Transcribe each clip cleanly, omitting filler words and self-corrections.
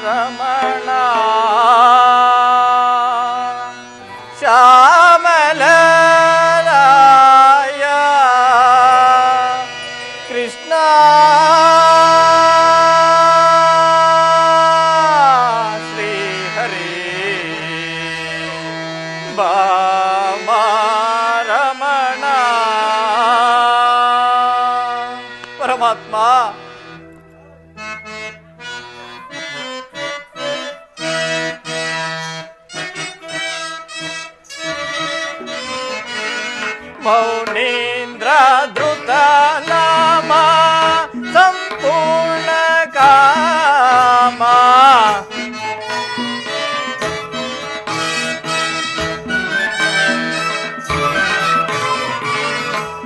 ರಮಣ ಶ್ಯಾಮಲರಾಯ ಕೃಷ್ಣ ಶ್ರೀ ಹರಿ ರಮಣ ಪರಮಾತ್ಮ ಮೌನೇಂದ್ರ ಧೃತ ನಾಮ ಸಂಪೂರ್ಣ ಕಾಮ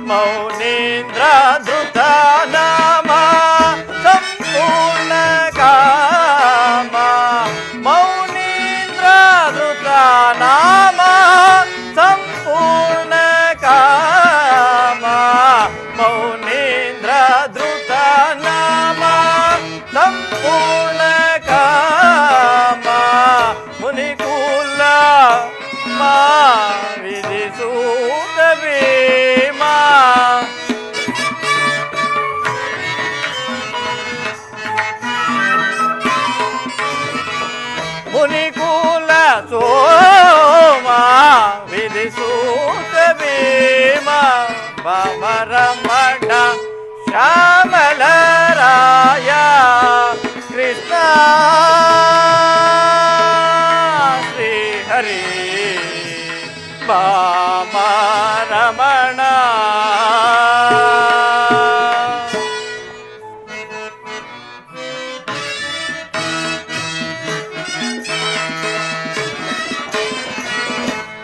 ಮೌನೇಂದ್ರ ಧೃತ ನಾಮ ಸಂಪೂರ್ಣ ಕಾಮ ಮೌನೇಂದ್ರ ಧೃತ ನಾಮ ಸಂಪೂರ್ಣ ಮೌನೇಂದ್ರ ಧೃತ ನಾಮ ಸಂಪೂರ್ಣ ಕಾಮ ಮುನಿಕುಲ ವಿಧಿಸೂತ ಭೀಮ ಮುನಿಕುಲ ಸೋಮ ವಿಧಿಸೂತ ಭೀಮ ರಮಣ ಶ್ಯಾಮಲರಾಯ ಕೃಷ್ಣ ಶ್ರೀ ಹರಿ ರಮಣ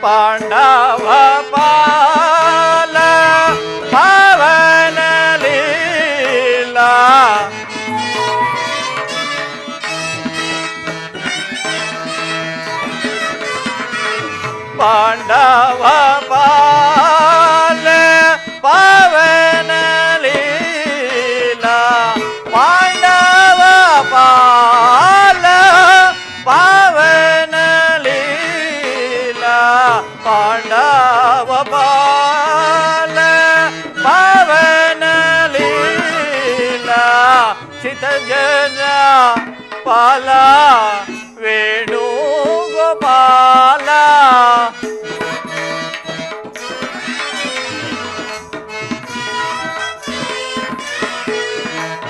ಪಾಂಡವ ಪಾಲ ಪಾವನ ಲೀಲಾ ಪಾಂಡವ ಪಾಲ ಪಾವನ ಲೀಲಾ ಪಾಂಡವ ಪಾಲ ಪಾವನ ಲೀಲಾ ಪಾಂಡವ ಪಾಲ ಪಾವನ ಲೀಲಾ ಚಿತ ಜನ ಪಾಲ ವೇಣು ಗೋಪಾಲ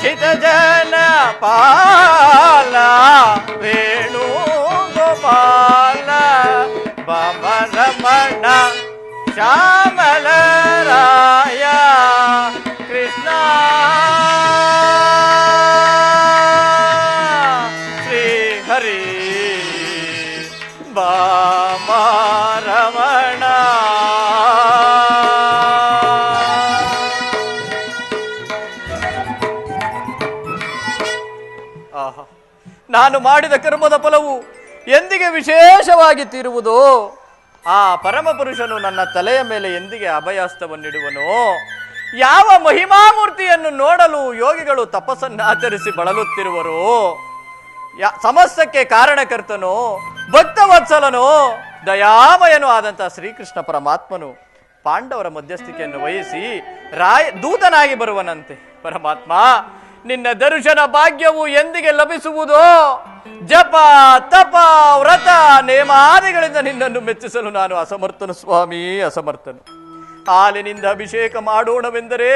ಚಿತ ಜನ ಪಾಲ ವೇಣು ಗೋಪಾಲ ರಮಣ ಶ್ಯಾಮಲರಾಯ ಕೃಷ್ಣ ಶ್ರೀ ಹರಿ ರಮಣ ನಾನು ಮಾಡಿದ ಕರ್ಮದ ಫಲವು ಎಂದಿಗೆ ವಿಶೇಷವಾಗಿ ತೀರುವುದೋ? ಆ ಪರಮ ಪುರುಷನು ನನ್ನ ತಲೆಯ ಮೇಲೆ ಎಂದಿಗೆ ಅಭಯಹಸ್ತವನ್ನಿಡುವನು? ಯಾವ ಮಹಿಮಾಮೂರ್ತಿಯನ್ನು ನೋಡಲು ಯೋಗಿಗಳು ತಪಸ್ಸನ್ನಾಚರಿಸಿ ಬಳಲುತ್ತಿರುವರು? ಸಮಸ್ತಕ್ಕೆ ಕಾರಣಕರ್ತನು, ಭಕ್ತವತ್ಸಲನು, ದಯಾಮಯನು ಆದಂತಹ ಶ್ರೀಕೃಷ್ಣ ಪರಮಾತ್ಮನು ಪಾಂಡವರ ಮಧ್ಯಸ್ಥಿಕೆಯನ್ನು ವಹಿಸಿ ದೂತನಾಗಿ ಬರುವನಂತೆ. ಪರಮಾತ್ಮ, ನಿನ್ನ ದರ್ಶನ ಭಾಗ್ಯವು ಎಂದಿಗೆ ಲಭಿಸುವುದೋ? ಜಪ ತಪ ವ್ರತ ನೇಮಾದಿಗಳಿಂದ ನಿನ್ನನ್ನು ಮೆಚ್ಚಿಸಲು ನಾನು ಅಸಮರ್ಥನು ಸ್ವಾಮಿ, ಅಸಮರ್ಥನು. ಹಾಲಿನಿಂದ ಅಭಿಷೇಕ ಮಾಡೋಣವೆಂದರೆ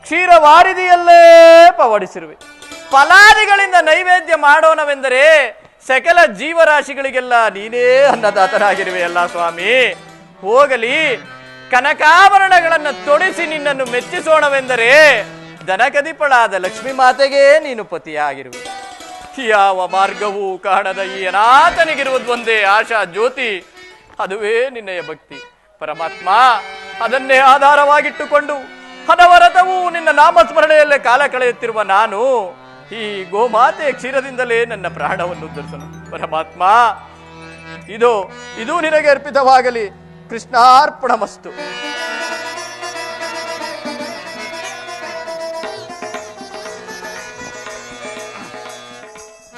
ಕ್ಷೀರವಾರಿದಿಯಲ್ಲೇ ಪವಡಿಸಿರುವೆ. ಫಲಾದಿಗಳಿಂದ ನೈವೇದ್ಯ ಮಾಡೋಣವೆಂದರೆ ಸಕಲ ಜೀವರಾಶಿಗಳಿಗೆಲ್ಲ ನೀನೇ ಅನ್ನದಾತನಾಗಿರುವೆಯಲ್ಲ ಸ್ವಾಮಿ. ಹೋಗಲಿ, ಕನಕಾಭರಣಗಳನ್ನು ತೊಡಿಸಿ ನಿನ್ನನ್ನು ಮೆಚ್ಚಿಸೋಣವೆಂದರೆ ದನಕದಿಪಳಾದ ಲಕ್ಷ್ಮೀ ಮಾತೆಗೆ ನೀನು ಪತಿಯಾಗಿರುವೆ. ಯಾವ ಮಾರ್ಗವೂ ಕಾಣದ ಈ ಅನಾಥನಿಗಿರುವುದು ಒಂದೇ ಆಶಾ ಜ್ಯೋತಿ, ಅದುವೇ ನಿನ್ನಯ ಭಕ್ತಿ. ಪರಮಾತ್ಮ, ಅದನ್ನೇ ಆಧಾರವಾಗಿಟ್ಟುಕೊಂಡು ಅನವರತವೂ ನಿನ್ನ ನಾಮಸ್ಮರಣೆಯಲ್ಲೇ ಕಾಲ ಕಳೆಯುತ್ತಿರುವ ನಾನು ಈ ಗೋಮಾತೆ ಕ್ಷೀರದಿಂದಲೇ ನನ್ನ ಪ್ರಾಣವನ್ನು ಉದ್ಧರಿಸಲು. ಪರಮಾತ್ಮ, ಇದು ನಿನಗೆ ಅರ್ಪಿತವಾಗಲಿ. ಕೃಷ್ಣಾರ್ಪಣಮಸ್ತು.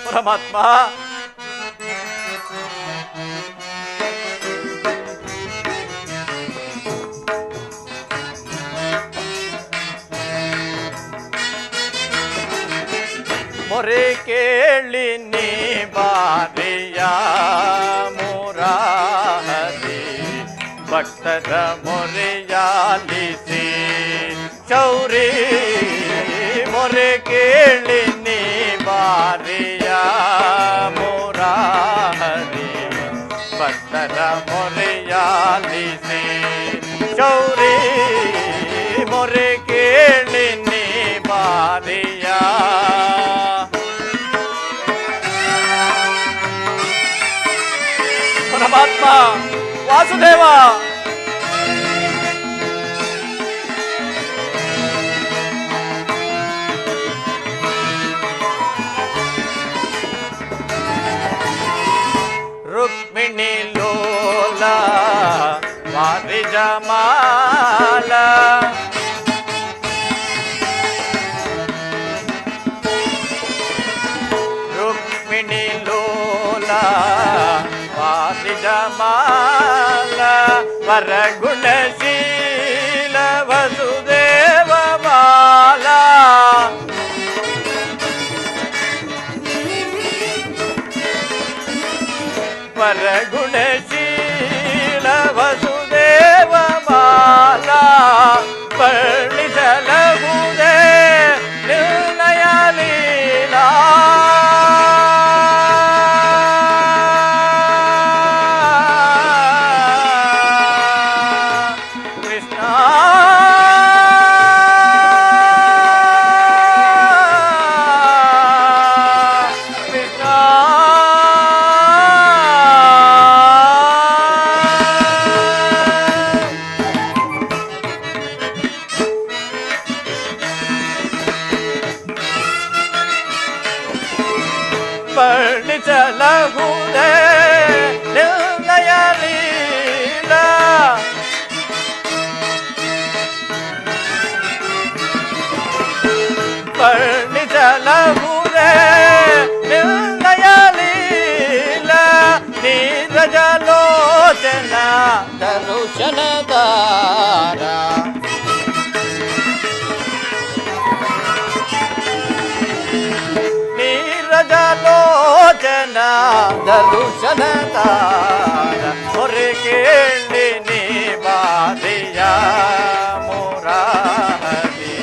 ಪರಮಾತ್ಮ, ಮೊರೆ ಕೇಳಿ ನೀ ಬಾರಿಯ ಮುರಾರಿ, ಭಕ್ತರ ಮೊರೆಯಾಲಿಸಿ ಚೌರಿ. ಮೊರೆ ಕೇಳಿ ನೀ ಬಾರಿಯ ಮುರಾರಿ, ಭಕ್ತರ ಮೊರೆಯಾಲಿಸಿ ಚೌರಿ. ಮೊರೆ ಕೇಳಿ ನೀ ಬಾರಿಯ. ಪರಮಾತ್ಮ, ವಾಸುದೇವ, ರುಕ್ಮಿಣಿ ಲೋಲ ವಾರಿಜಮಾಲ, ರುಕ್ಮಿಣಿ ಲೋಲ ವಾರಿಜಮಾಲ, ವರಗುಣಶೀಲ ವಸುದೇವ ಬಾಲ. ವರಗುಣಶೀಲ ವಸುದೇವ ಬಾಲ, ಪರ್ಣಿಸಲಹುದೇ ನಿರ್ಣಯ ಲೀಲಾ. ವರ್ಣಿಸಲಹುದೇ ನಿರ್ಣಯ ಲೀಲಾ. ವರ್ಣಿಸಲಹುದೇ ನಿರ್ಣಯ ಲೀಲಾ. ನೀರಜಲೋಚನ ದರುಶನದಾರ, ನೀರಜಲೋಚನ ದರುಶನದಾರ. ಮೊರೆ ಕೇಳಿ ನೀ ಬಾರಿಯ ಮುರಾರಿ,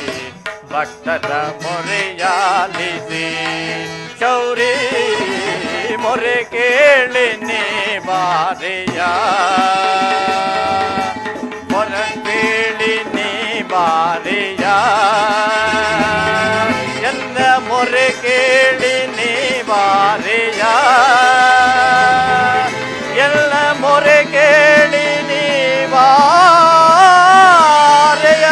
ಭಕ್ತರ ಮೊರೆಯಾಲಿಸಿ ಚೌರಿ. ಮೊರೆ ಕೇಳಿ ನೀ ಬಾರಿಯ, ಮೊರೆ ಕೇಳಿ ನೀ ಬಾರಿಯ. ಎಲ್ಲ ಮೊರೆ ಕೇಳಿ ನೀ ಬಾರಿಯ, ಎಲ್ಲ ಮೊರೆ ಕೇಳಿ ನೀ ಬಾರಿಯ.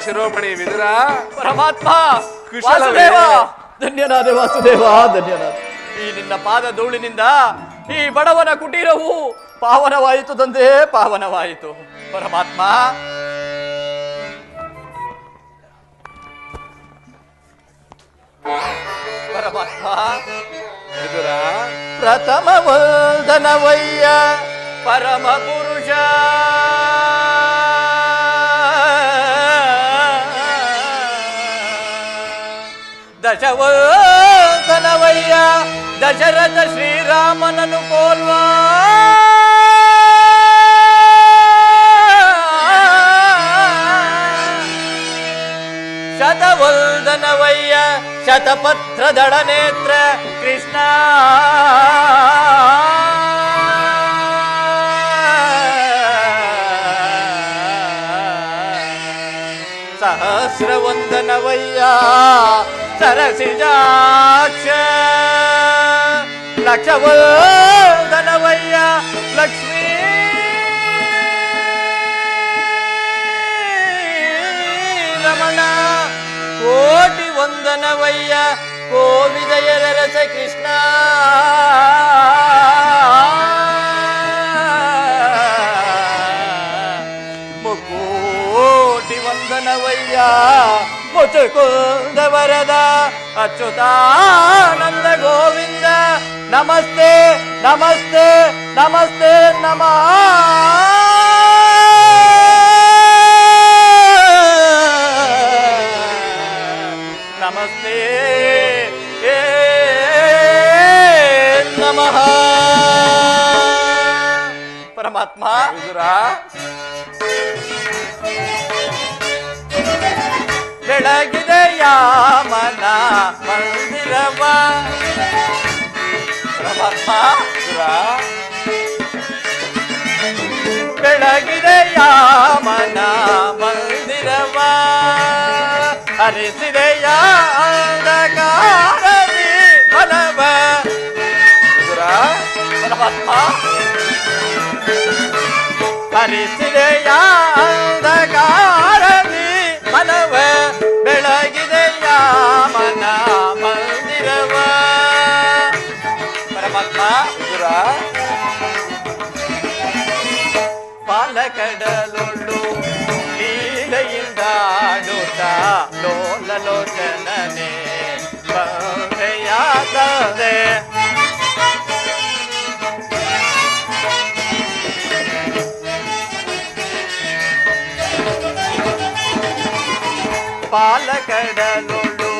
ಶಿರೋಮಣಿ ವಿದುರ. ಪರಮಾತ್ಮ ಕುಶಲವೇ? ವಾಸುದೇವ, ಧನ್ಯನಾದೆ ವಾಸುದೇವ, ಧನ್ಯನಾದೆ. ಈ ನಿನ್ನ ಪಾದ ಧೂಳಿನಿಂದ ಈ ಬಡವನ ಕುಟೀರವು ಪಾವನವಾಯಿತು ತಂದೆ, ಪಾವನವಾಯಿತು. ಪರಮಾತ್ಮ ಪರಮಾತ್ಮ ವಿದುರ, ಪ್ರಥಮ ವಂದನವಯ್ಯ ಪರಮ ಪುರುಷ. ದಶವಂದನವಯ್ಯ ದಶರಥ ಶ್ರೀರಾಮನನು ಪೋಲ್ವಾ. ಶತವಂದನವಯ್ಯ ಶತಪತ್ರದಳ ನೇತ್ರ ಕೃಷ್ಣ. ಸಹಸ್ರವಂದನವಯ್ಯ ಸರಸಿಜಾಕ್ಷ. ಲಕ್ಷವಂದನವಯ್ಯ ಲಕ್ಷ್ಮೀ ರಮಣ. ಕೋಟಿ ವಂದನವಯ್ಯ ಕೋವಿದಯರ ರಸ ಕೃಷ್ಣ. ಮುಕೋಟಿ ವಂದನವಯ್ಯ ಮುಚುಕುಂದ ವರದ ಅಚ್ಯುತಾನಂದ ಗೋವಿಂದ. ನಮಸ್ತೆ ನಮಸ್ತೆ ನಮಸ್ತೆ ನಮಃ. ನಮಸ್ತೆ ನಮಃ. ಪರಮಾತ್ಮ ವಿದುರ, ಬೆಳಗಿದೆ ಯಾಮನ ಮಂದಿರವ. ಪರಮಾತ್ಮ ವಿದುರ, ಬೆಳಗಿದೆ ಯಾಮನ ಮಂದಿರವ. ಹರಿಸಿದೆಯ ಅಂಧಕಾರದಿ ಮನವ. ವಿದುರ, ಪರಮಾತ್ಮ ಹರಿಸಿದೆಯ ಅಂಧಕಾರದಿ ಮನವ. ಬೆಳಗಿದೆಯ ಮನ ಮಂದಿರವ. ಪರಮಾತ್ಮ ವಿದುರ, ಪಾಲಕಡಲೊಳ್ಳು ಲೀಲೆಯಿಂದಾಡುತ್ತ ಲೋಲಲೋಚನನೆ ಬಂದೆಯಾಗದೆ. ಪಾಲಕಡಲೊಳ್ಳು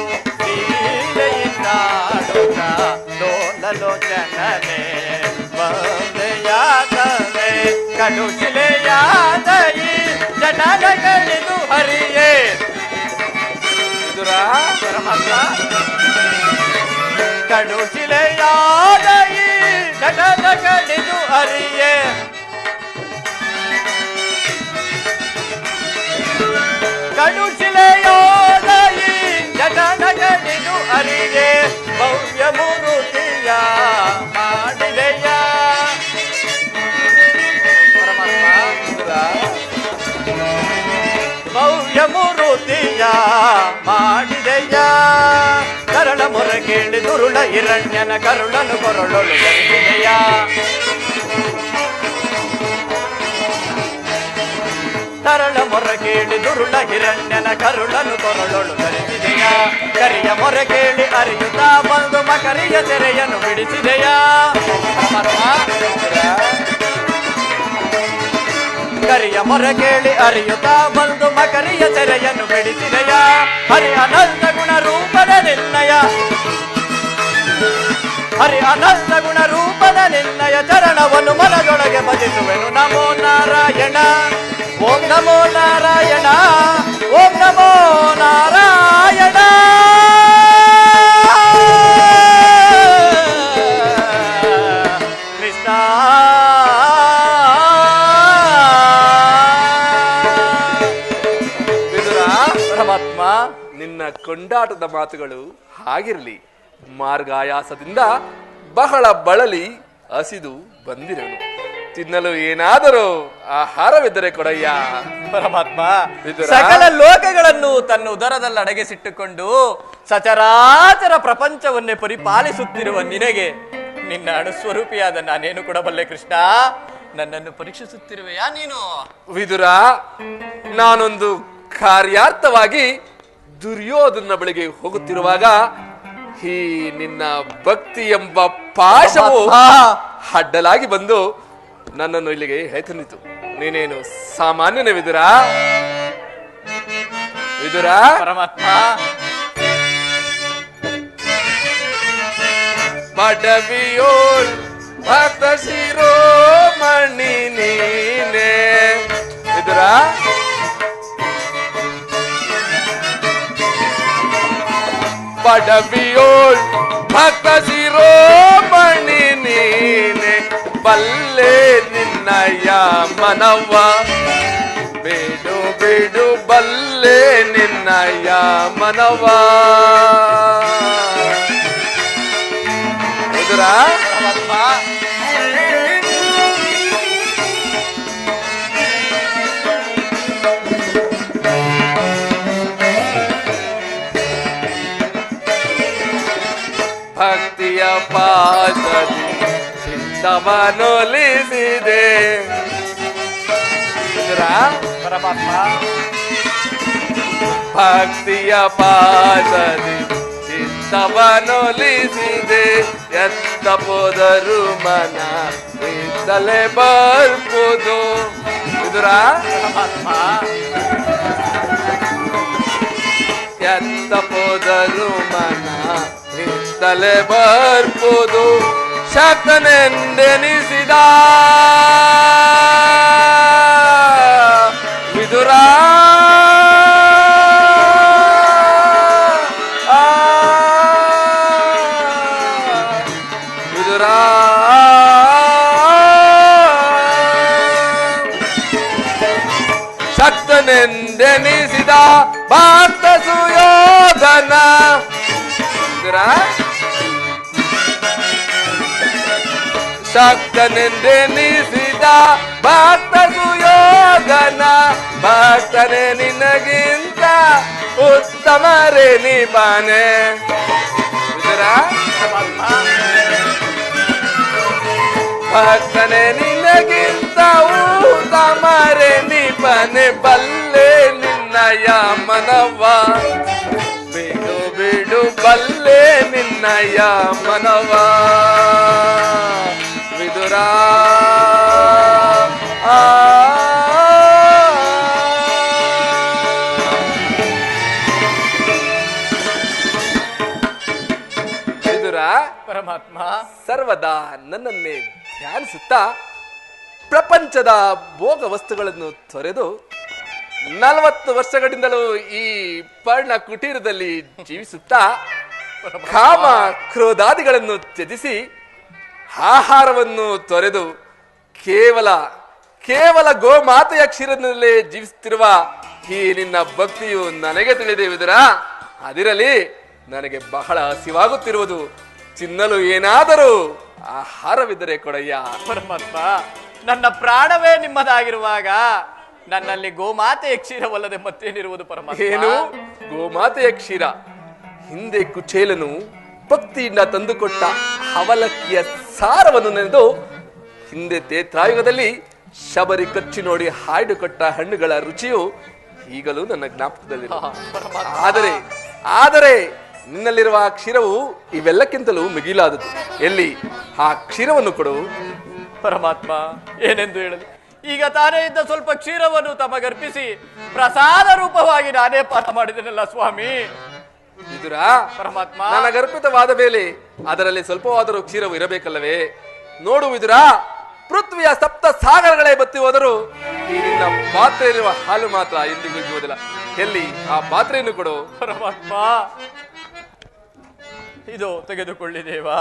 ಲೀಲೆಯಿಂದಾಡುತ್ತ ಲೋಲಲೋಚನನೆ ಬಂದೆಯಾಗದೆ. ಕಡುಶಿಲೆಯಾದ ಈ ಜನಗಳಿದು ಹರಿಯೇ. ವಿದುರ, ಪರಮಾತ್ಮ ಕಡುಶಿಲೆಯಾದ ಈ ಜನಗಳಿದು ಹರಿಯೇ. ಕಡುಶಿಲೆಯಾದ ಈ ಜನಗಳಿದು ಹರಿಯೇ. ಭವ್ಯ ಮೂರುತಿಯ ಮಾಡಿದೆಯ. ಪರಮಾತ್ಮ ವಿದುರ, ಭವ್ಯ ಮೂರುತಿಯ ಮಾಡಿದೆಯ. ಕರಳ ಮೊರೆ ಕೇಳಿ ದುರುಳ ಹಿರಣ್ಯನ ಕರುಳನು ಕೊರಳೊಳು ಧರಿಸಿದೆಯ. ತರಳ ಮೊರೆ ಕೇಳಿ ದುರುಳ ಹಿರಣ್ಯನ ಕರುಳನು ಕೊರಳೊಳು ಧರಿಸಿದೆಯ. ಕರಿಯ ಮೊರೆ ಕೇಳಿ ಅರಿಯುತ್ತಾ ಬಂದು ಮಕರಿಯ ಸೆರೆಯನ್ನು ಬಿಡಿಸಿದೆಯ. ಕರಿಯ ಮೊರೆ ಕೇಳಿ ಅರಿಯುತ್ತಾ ಬಂದು ಮಕರಿಯ ಸೆರೆಯನ್ನು ಬಿಡಿಸಿದೆಯ. ಹರಿ ಅನಂತ ಗುಣ ರೂಪದ ನಿನ್ನಯ. ಹರಿ ಅನಂತ ಗುಣ ರೂಪದ ನಿನ್ನಯ ಚರಣವನ್ನು ಮನದೊಳಗೆ ಭಜಿಸುವೆನು. ನಮೋ ನಾರಾಯಣ, ಓಂ ನಮೋ ನಾರಾಯಣ, ಓಂ ನಮೋ ನಾರಾಯಣ. ಕೃಷ್ಣ ವಿದುರ, ಪರಮಾತ್ಮ ನಿನ್ನ ಕೊಂಡಾಟದ ಮಾತುಗಳು ಹಾಗಿರಲಿ. ಮಾರ್ಗಾಯಾಸದಿಂದ ಬಹಳ ಬಳಲಿ ಹಸಿದು ಬಂದಿರನು. ತಿನ್ನಲು ಏನಾದರೂ ಆಹಾರವಿದ್ದರೆ ಕೊಡಯ್ಯ. ಪರಮಾತ್ಮ, ವಿದುರ. ಸಕಲ ಲೋಕಗಳನ್ನು ತನ್ನ ಉದರದಲ್ಲಿ ಅಡಗಿಸಿಟ್ಟುಕೊಂಡು ಸಚರಾಚರ ಪ್ರಪಂಚವನ್ನೇ ಪರಿಪಾಲಿಸುತ್ತಿರುವ ನಿನಗೆ ನಿನ್ನ ಅಣುಸ್ವರೂಪಿಯಾದ ನಾನೇನು ಕೊಡಬಲ್ಲೆ ಕೃಷ್ಣ? ನನ್ನನ್ನು ಪರೀಕ್ಷಿಸುತ್ತಿರುವೆಯಾ ನೀನು? ವಿದುರ, ನಾನೊಂದು ಕಾರ್ಯಾರ್ಥವಾಗಿ ದುರ್ಯೋಧನ ಬಳಿಗೆ ಹೋಗುತ್ತಿರುವಾಗ ಈ ನಿನ್ನ ಭಕ್ತಿ ಎಂಬ ಪಾಶವು ಅಡ್ಡಲಾಗಿ ಬಂದು ನನ್ನನ್ನು ಇಲ್ಲಿಗೆ ತಂದಿತು. ನೀನೇನು ಸಾಮಾನ್ಯನೇ ವಿದುರ? ವಿದುರ, ಪರಮಾತ್ಮ, ಪಡವಿಯೋಳ್ ಭಕ್ತ ಶಿರೋಮಣಿ ನೀನೆ. ವಿದುರ, ಪಡವಿಯೋಳ್ ಭಕ್ತ ಶಿರೋಮಣಿ ನೀನೆ. ಬಲ್ಲೆ ನಿನ್ನಯ ಮನವ ಬಿಡು ಬಿಡು ಬಲ್ಲೆ ನಿನ್ನಯ ಮನವ. ವಿದುರ, ಪರಮಾತ್ಮ, ಭಕ್ತಿಯ ಪಾದದಿ ಚಿತ್ತವನೊಲಿಸಿದೆ. ವಿದುರ, ಪರಮಾತ್ಮ, ಭಕ್ತಿಯ ಪಾದದಿ ಚಿತ್ತವನೊಲಿಸಿದೆ. ಎತ್ತ ಹೋದರು ಮನ ಇದ್ದಲೇ ಬರ್ಬೋದು. ವಿದುರ, ಪರಮಾತ್ಮ, ಎತ್ತ ಹೋದರು ಮನ ಇದ್ದಲೇ ಬರ್ಬೋದು. ಶಕ್ತನೆಂದೆನಿಸಿದ ವಿದುರ, ವಿದುರ, ಶಕ್ತನೆಂದೆನಿಸಿದ ಭಕ್ತ ಸುಯೋಧನ. ವಿದುರ, ಶಕ್ತನೆಂದೆನಿಸಿದ ಭಕ್ತ ಸುಯೋಧನ. ಭಕ್ತನೇ ನಿನಗಿಂತ ಉತ್ತಮರೇ ನಿಬಾನೆ. ವಿದುರ, ಭಕ್ತನೇ ನಿನಗಿಂತ ಉತ್ತಮರೇ ನಿಬಾನೆ. ಬಲ್ಲೆ ನಿನ್ನಯ ಮನವ ಬಿಡು ಬಿಡು ಬಲ್ಲೆ ನಿನ್ನಯ ಮನವ. ವಿದುರ, ವಿದುರ, ಪರಮಾತ್ಮ, ಸರ್ವದಾ ನನ್ನನ್ನೇ ಧ್ಯಾನಿಸುತ್ತಾ ಪ್ರಪಂಚದ ಭೋಗ ವಸ್ತುಗಳನ್ನು ತೊರೆದು 40 ವರ್ಷಗಳಿಂದಲೂ ಈ ಪರ್ಣ ಕುಟೀರದಲ್ಲಿ ಜೀವಿಸುತ್ತಾ ಕಾಮ ಕ್ರೋಧಾದಿಗಳನ್ನು ತ್ಯಜಿಸಿ ಆಹಾರವನ್ನು ತೊರೆದು ಕೇವಲ ಗೋಮಾತೆಯ ಕ್ಷೀರದಲ್ಲೇ ಜೀವಿಸುತ್ತಿರುವ ಈ ನಿನ್ನ ಭಕ್ತಿಯು ನನಗೆ ತಿಳಿದೆ ವಿದುರ. ಅದಿರಲಿ, ನನಗೆ ಬಹಳ ಹಸಿವಾಗುತ್ತಿರುವುದು. ತಿನ್ನಲು ಏನಾದರೂ ಆಹಾರವಿದ್ದರೆ ಕೊಡಯ್ಯ. ಪರಮಾತ್ಮ, ನನ್ನ ಪ್ರಾಣವೇ ನಿಮ್ಮದಾಗಿರುವಾಗ ನನ್ನಲ್ಲಿ ಗೋಮಾತೆಯ ಕ್ಷೀರವಲ್ಲದೆ ಮತ್ತೇನಿರುವುದು ಪರಮಾತ್ಮ? ಏನು ಗೋಮಾತೆಯ ಕ್ಷೀರ? ಹಿಂದೆ ಕುಚೇಲನು ಭಕ್ತಿಯಿಂದ ತಂದುಕೊಟ್ಟ ಅವಲಕ್ಕಿಯ ಸಾರವನ್ನು ನೆನೆದು ಹಿಂದೆ ತೇತ್ರಾಯುಗದಲ್ಲಿ ಶಬರಿ ಕಚ್ಚಿ ನೋಡಿ ಹಾಯ್ದು ಕೊಟ್ಟ ಹಣ್ಣುಗಳ ರುಚಿಯು ಈಗಲೂ ನನ್ನ ಜ್ಞಾಪಕದಲ್ಲಿ. ಆದರೆ ನಿನ್ನಲ್ಲಿರುವ ಆ ಕ್ಷೀರವು ಇವೆಲ್ಲಕ್ಕಿಂತಲೂ ಮಿಗಿಲಾದದು. ಎಲ್ಲಿ ಆ ಕ್ಷೀರವನ್ನು ಕೊಡು. ಪರಮಾತ್ಮ, ಏನೆಂದು ಹೇಳಲಿ? ಈಗ ತಾನೇ ಇದ್ದ ಸ್ವಲ್ಪ ಕ್ಷೀರವನ್ನು ತಮಗರ್ಪಿಸಿ ಪ್ರಸಾದ ರೂಪವಾಗಿ ನಾನೇ ಪಾಠ ಮಾಡಿದೆನಲ್ಲ ಸ್ವಾಮಿ. ವಿದುರ, ಪರಮಾತ್ಮ, ನನಗರ್ಪಿತವಾದ ಮೇಲೆ ಅದರಲ್ಲಿ ಸ್ವಲ್ಪವಾದರೂ ಕ್ಷೀರವು ಇರಬೇಕಲ್ಲವೇ? ನೋಡು ವಿದುರ, ಪೃಥ್ವಿಯ ಸಪ್ತ ಸಾಗರಗಳೇ ಬತ್ತಿ ಹೋದರೂ ಈ ನಿನ್ನ ಪಾತ್ರೆ ಇರುವ ಹಾಲು ಮಾತ್ರ ಎಂದಿಗೂ ಇರುವುದಿಲ್ಲ. ಎಲ್ಲಿ ಆ ಪಾತ್ರೆಯನ್ನು ಕೊಡು. ಪರಮಾತ್ಮ, ಇದು ತೆಗೆದುಕೊಳ್ಳಿ ದೇವಾ.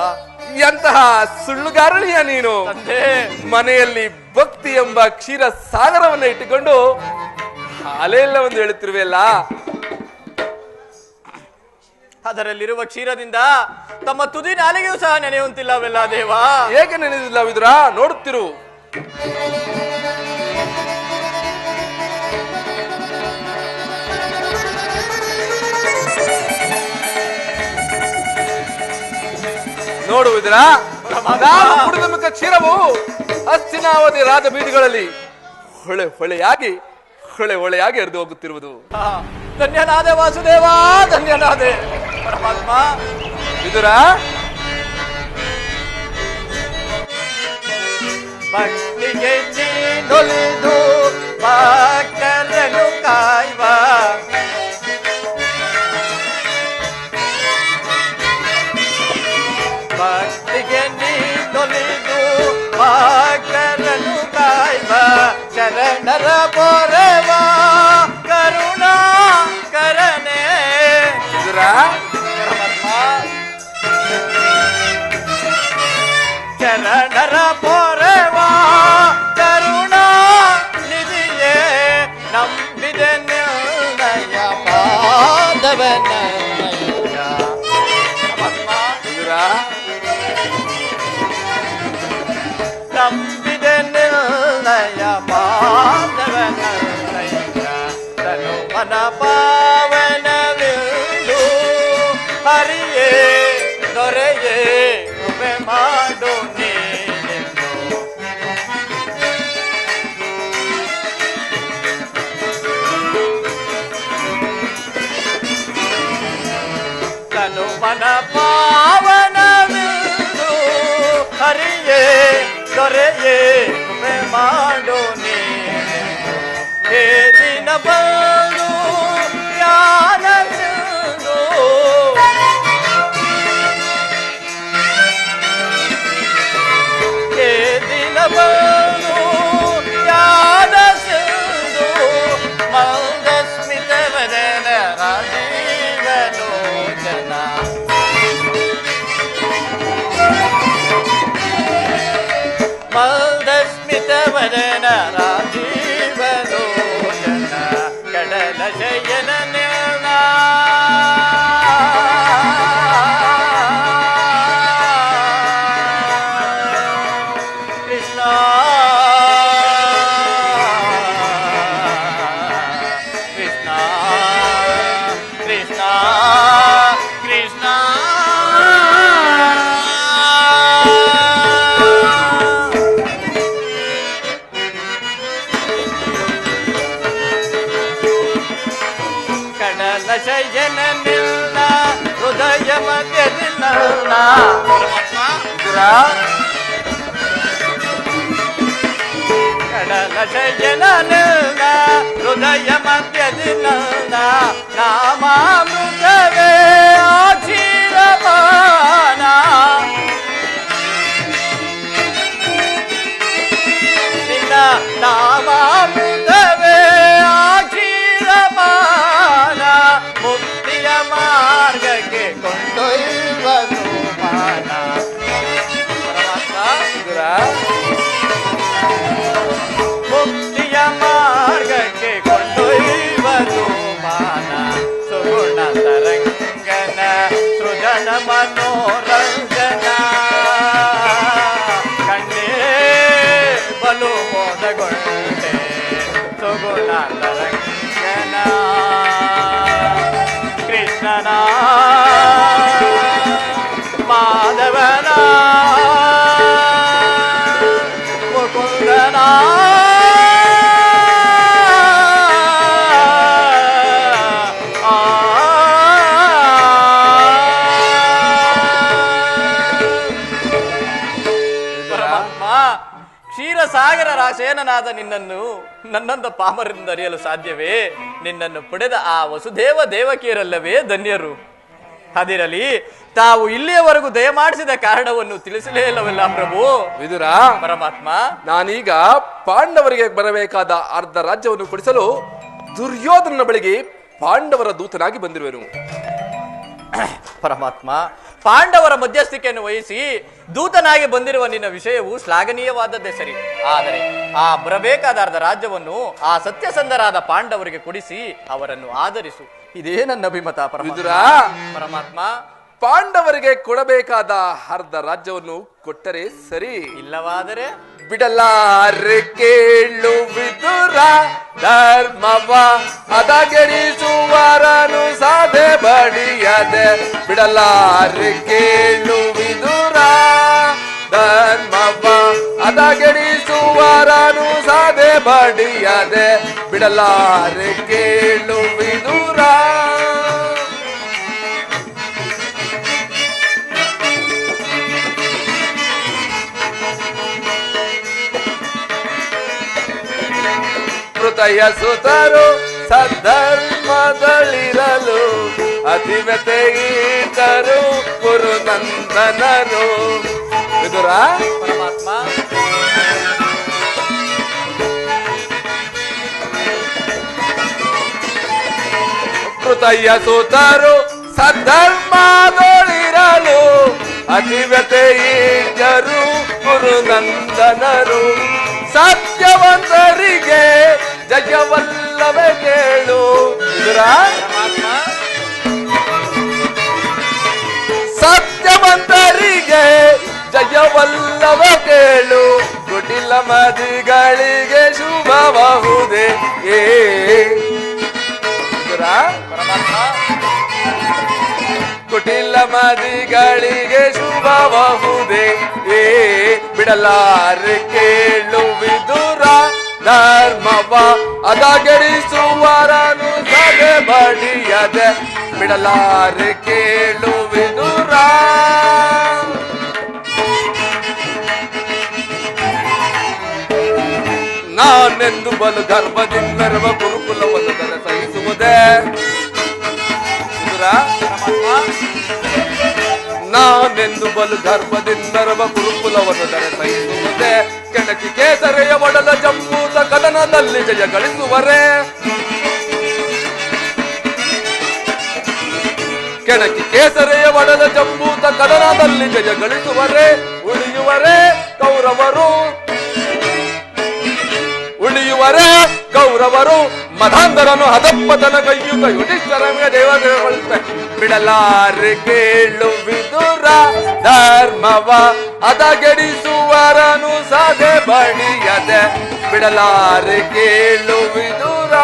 ಎಂತಹ ಸುಳ್ಳುಗಾರಳಿಯ ನೀನು! ತಂದೆ, ಮನೆಯಲ್ಲಿ ಭಕ್ತಿ ಎಂಬ ಕ್ಷೀರ ಸಾಗರವನ್ನು ಇಟ್ಟುಕೊಂಡು ಹಾಲೆಲ್ಲ ಒಂದು ಹೇಳುತ್ತಿರುವೆಯಲ್ಲ. ಅದರಲ್ಲಿರುವ ಕ್ಷೀರದಿಂದ ತಮ್ಮ ತುದಿ ನಾಲಿಗೆಯೂ ಸಹ ನೆನೆಯುವಂತಿಲ್ಲವೆಲ್ಲ ದೇವಾ. ಏಕೆ ನೆನೆದಿಲ್ಲ ವಿದುರ? ನೋಡುತ್ತಿರು, ನೋಡುವುದಿರ ನಾವು ಕುಡಿದ ಮುಖ ಕ್ಷೀರವು ಹಸ್ತಿನಾವತಿ ರಾಜಬೀದಿಗಳಲ್ಲಿ ಹೊಳೆಯಾಗಿ ಹರಿದು ಹೋಗುತ್ತಿರುವುದು. ಧನ್ಯನಾದೆ ವಾಸುದೇವ, ಧನ್ಯನಾದೆ ಪರಮಾತ್ಮ. ವಿದುರ, ಭಕ್ತಿಗೆ ನೀನೊಲಿದು ಭಕ್ತರನ್ನು ಕಾಯುವ ಭಕ್ತಿಗೆ ನೀನೊಲಿದು ಭಕ್ತರನ್ನು ಕಾಯುವ ಶರಣರ ಪೊರೆವ ಕರುಣಾ ಕರನೆ. ವಿದುರ, ಶರಣರ ಪೊರೆವ ಕರುಣಾ ನಿಧಿಯೇ ನಂಬಿದೆ ನಿರ್ಣಯ ಪಾದವನ. ವಿದುರ, ನಂಬಿದೆ ನಿರ್ಣಯ ಪಾದವನ ತನು ಮನ ಪಾವನವಿಂದು ಹರಿಯೇ ದೊರೆಯೇ ಕೃಪೆ ಮಾಡು ನೀನೆಂದು. ತನು ಮನ ಪಾವನವಿಂದು ಹರಿಯೇ ದೊರೆಯೇ ಕೃಪೆ ಮಾಡು ನೀನೆಂದು. ಹೇ ದಿನ ಬಂದು ಜ್ಞಾನವಿಂದು ಹೇ ದಿನ ಬಂದು ಜ್ಞಾನಸಿಂಧು ಮಂದ ಸ್ಮಿತವದನ ರಾಜೀವಲೋಚನ. ಮಂದ ಸ್ಮಿತವದನ ರಾಜೀವಲೋಚನ ಕಡಲ ಶಯನ ನಿರ್ಣ ಕೃಷ್ಣ ಕೃಷ್ಣ ಕೃಷ್ಣ ಕೃಷ್ಣ. ಕಡಲ ಶಯನ ನಿಲ್ಲ ಹೃದಯ ಮಧ್ಯದಿಲ್ಲ. ಕಡಲ ಶಯನ ನಿಲ್ಲ ಹೃದಯ ಮಧ್ಯದಿಲ್ಲ. ನಾಮಾಮೃತವೇ ಆಕ್ಷೀರಪಾನ ನಿನ್ನ ನಾಮಾಮೃತವೇ ಆಕ್ಷೀರಪಾನ ಮುಕ್ತಿಯ ಮಾರ್ಗಕ್ಕೆ ಕೊಂಡೊಯ್ಯುವ ಸೋಪಾನ. ವಿದುರ, ಮುಕ್ತಿಯ ಮಾರ್ಗಕ್ಕೆ ಕೊಂಡೊಯ್ಯುವ ಸೋಪಾನ. ಸುಗುಣ ತರಂಗನ ಸೃಜನ ಮನೋರಂಜನ ಕಂಡೇ ಬಲು ಮೋದಗೊಂಡೆ. ಸುಗುಣ ತರಂಗನ ಕೃಷ್ಣನ ಮಾಧವನ ಮುಕುಂದನ ಪರಮಾತ್ಮ. ಕ್ಷೀರಸಾಗರ ರಾಶೇನನಾದ ನಿನ್ನನ್ನು ನನ್ನಂದ ಪಾಮರದಿಂದ ಅರಿಯಲು ಸಾಧ್ಯವೇ? ನಿನ್ನನ್ನು ಪಡೆದ ಆ ವಸುದೇವ ದೇವಕಿಯರಲ್ಲವೇ ಧನ್ಯರು. ಅದಿರಲಿ, ತಾವು ಇಲ್ಲಿಯವರೆಗೂ ದಯಮಾಡಿಸಿದ ಕಾರಣವನ್ನು ತಿಳಿಸಲೇ ಇಲ್ಲವಲ್ಲ ಪ್ರಭು. ವಿದುರ, ಪರಮಾತ್ಮ, ನಾನೀಗ ಪಾಂಡವರಿಗೆ ಬರಬೇಕಾದ ಅರ್ಧ ರಾಜ್ಯವನ್ನು ಕೊಡಿಸಲು ದುರ್ಯೋಧನನ ಬಳಿಗೆ ಪಾಂಡವರ ದೂತನಾಗಿ ಬಂದಿರುವೆನು. ಪರಮಾತ್ಮ, ಪಾಂಡವರ ಮಧ್ಯಸ್ಥಿಕೆಯನ್ನು ವಹಿಸಿ ದೂತನಾಗಿ ಬಂದಿರುವ ನಿನ್ನ ವಿಷಯವು ಶ್ಲಾಘನೀಯವಾದದ್ದೇ ಸರಿ. ಆದರೆ ಆ ಬರಬೇಕಾದ ಅರ್ಧ ರಾಜ್ಯವನ್ನು ಆ ಸತ್ಯಸಂಧರಾದ ಪಾಂಡವರಿಗೆ ಕೊಡಿಸಿ ಅವರನ್ನು ಆಧರಿಸು. ಇದೇ ನನ್ನ ಅಭಿಮತ. ಪರಮಾತ್ಮ, ಪಾಂಡವರಿಗೆ ಕೊಡಬೇಕಾದ ಅರ್ಧ ರಾಜ್ಯವನ್ನು ಕೊಟ್ಟರೆ ಸರಿ, ಇಲ್ಲವಾದರೆ ಬಿಡಲಾರೆ ಕೇಳು ವಿದುರ ಧರ್ಮವ ಅದಗೆಡಿಸುವರನು ಸಾಧೆ ಬಡಿಯದೆ ಬಿಡಲಾರೆ ಕೇಳು ವಿದುರ ಧರ್ಮವ ಅದಗೆಡಿಸುವರನು ಸಾಧೆ ಬಡಿಯದೆ ಬಿಡಲಾರೆ ಕೇಳು ವಿದುರ ಮೃತಯ ಸುತರು ಸದ್ಧರ್ಮದಲ್ಲಿರಲು ಅತಿವ್ಯತೆಯಿಟ್ಟರು ಗುರುನಂದನರು ವಿದುರ ಪರಮಾತ್ಮ ಮೃತಯ ಸುತರು ಸದ್ಧರ್ಮದಲ್ಲಿರಲು ಅತಿವ್ಯತೆಯಿಟ್ಟರು ಗುರುನಂದನರು ಸತ್ಯವಂತರಿಗೆ ಜಯವಲ್ಲವೇ ಕೇಳು ವಿದುರ ಸತ್ಯವಂತರಿಗೆ ಜಯವಲ್ಲವೇ ಕೇಳು ಕುಟಿಲ ಮದಿಗಳಿಗೆ ಶುಭಬಹುದೇ ವಿದುರ ಕುಟಿಲ ಮದಿಗಳಿಗೆ ಶುಭಬಹುದೇ ಬಿಡಲಾರೆ ಕೇಳು ವಿದುರ ಧರ್ಮವ ಅದಗೆಡಿಸುವರನು ಸದೆ ಬಡಿಯದೆ ಬಿಡಲಾರೆ ಕೇಳು ವಿದುರ ನಾನೆಂದು ಬಲು ಗರ್ಭದಿಂದರುವ ಗುರುಕುಲವನ್ನು ಸಹಿಸುವುದೇ ವಿದುರ ನಾನೆಂದು ಬಲು ಗರ್ಭದಿಂದರುವ ಗುರುಕುಲವನ್ನು ಸಹಿಸುವುದೇ ಕೆಣಕಿ ಕೇಸರೆಯ ಒಡಲ ಜಂಬೂತ ಕದನದಲ್ಲಿ ಜಯ ಗಳಿಸುವರೇ ಕೆಣಕಿ ಕೇಸರೆಯ ಒಡಲ ಜಂಬೂತ ಕದನದಲ್ಲಿ ಜಯ ಗಳಿಸುವರೇ ಉಳಿಯುವರೇ ಕೌರವರು ಉಳಿಯುವರೇ ಕೌರವರು ಮಧಾಂಧರನು ಹದಪ್ಪತನ ಕೈಯುಗ ಯುಧಿಷ್ಠರನಿಗೆ ದೇವತೆ ಬಿಡಲಾರೆ ಕೇಳು ವಿದುರ ಧರ್ಮವ ಅದಗೆಡಿಸುವರನು ಸಾಧೆ ಬಡಿಯದೆ ಬಿಡಲಾರೆ ಕೇಳು ವಿದುರ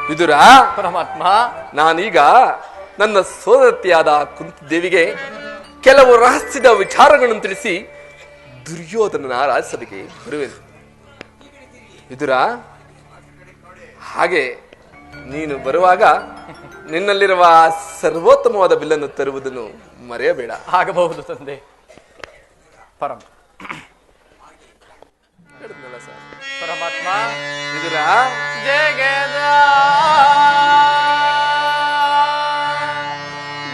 ವಿದುರ ಪರಮಾತ್ಮ ನಾನೀಗ ನನ್ನ ಸೋದರತಿಯಾದ ಕುಂತಿದೇವಿಗೆ ಕೆಲವು ರಹಸ್ಯದ ವಿಚಾರಗಳನ್ನು ತಿಳಿಸಿ ದುರ್ಯೋಧನನ ರಾಜ್ಯಸಭೆಗೆ ಬರುವೆನು ವಿದುರ ಹಾಗೆ ನೀನು ಬರುವಾಗ ನಿನ್ನಲ್ಲಿರುವ ಸರ್ವೋತ್ತಮವಾದ ಬಿಲ್ಲನ್ನು ತರುವುದನ್ನು ಮರೆಯಬೇಡ ಆಗಬಹುದು ತಂದೆ ಪರಮ ಪರಮಾತ್ಮ ವಿದುರ ಜಗದ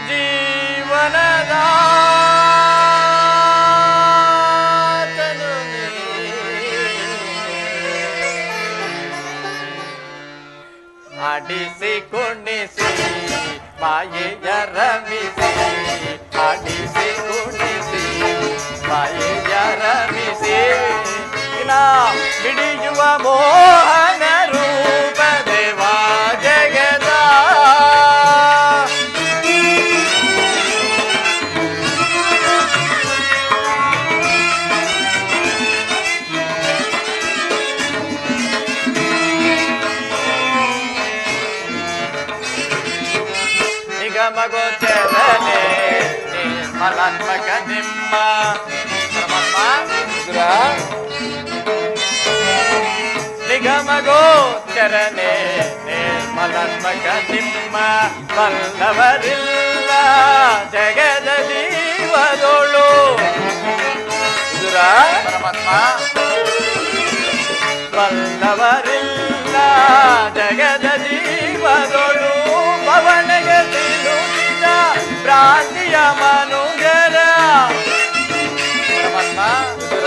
ಜೀವನದ ಆಡಿಸಿ ಕುಣಿಸಿ ಮಾಯೆಯ ರಮಿಸಿ ಆಡಿಸಿ ಕುಣಿಸಿ ಮಾಯೆಯ ರಮಿಸಿ ಬಿಡಿಯುವ ಮೋಹನ ರೂಪ ದೇವಾ ಜಗದ ನಿಗಮಗೋಚರನೆ ನಿರ್ಮಲಾತ್ಮಕ ನಿಮ್ಮ ವಿದುರ ನಿಗಮಗೋಚರನೆ ನಿರ್ಮಲಾತ್ಮಕ ನಿಮ್ಮ ಬಲ್ಲವರಿಲ್ಲ ಜಗದ ಜೀವದೋಳು ವಿದುರ ಪರಮಾತ್ಮ ಬಲ್ಲವರಿಲ್ಲ ಜಗದ ಜೀವದೋಳು ಪವನಗೆ ತಿರುಗಿದ ಭ್ರಾಂತಿಯ ಮನುಜರ ಪರಮಾತ್ಮ ವಿದುರ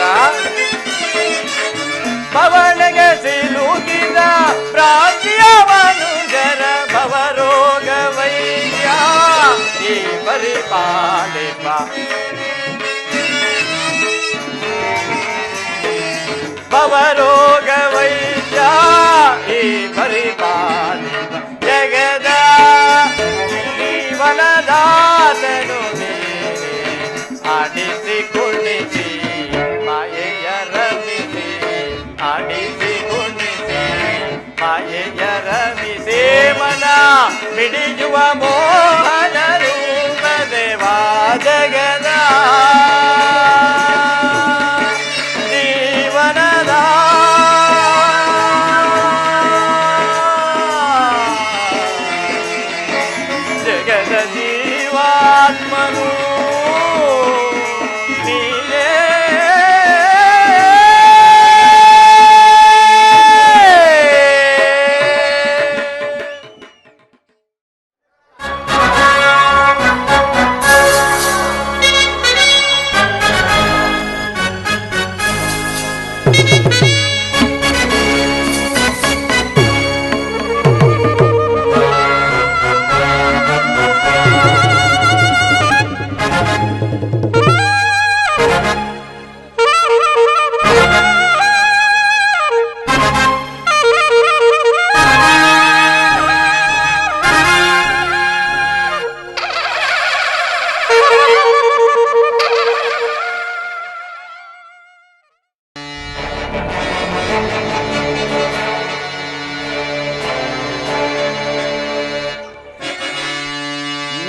ಪವನಗೆ ಸಿಲುಕಿದ ಭ್ರಾಂತಿಯ ಮನುಜರ ಭವರೋಗ ವೈದ್ಯ ಈ ಪರಿಪಾಲಿಪ ಭವರೋಗ ವೈದ್ಯ ಈ ಪರಿಪಾಲಿಪ ಜಗದ ಆಡಿಸಿ ಕುಣಿಸಿ ಮಾಯೆಯ ರಮಿಸಿ ಆಡಿಸಿ ಕುಣಿಸಿ ಮಾಯೆಯ ರಮಿಸಿ ಮನ ಮಿಡಿಯುವ ಮೋಹನ ರೂಪ ದೇವಾ ಜಗದ ಜೀವನದ ಜಗದ ಜೀವಾತ್ಮನು ನೀನೇ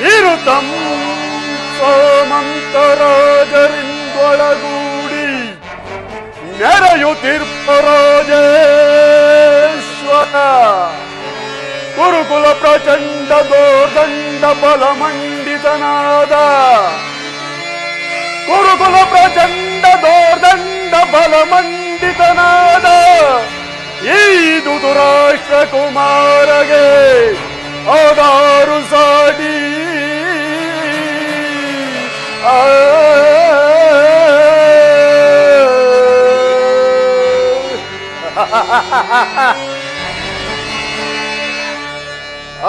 ನಿರುತಂ ಸೋಮಂತರಾಜರಿಂದೊಳಗೂಡಿ ನೆರೆಯುತ್ತಿರ್ಪರಾಜೇಶ್ವರ ಗುರುಕುಲ ಪ್ರಚಂಡ ದೋರ್ದಂಡ ಬಲಮಂಡಿತನಾದ ಗುರುಕುಲ ಪ್ರಚಂಡ ದೋರ್ದಂಡ ಬಲಮಂಡಿತನಾದ ಈ ದುರಾಷ್ಟ್ರ ಕುಮಾರಗೆ ಆದಾರು ಸಾಡಿ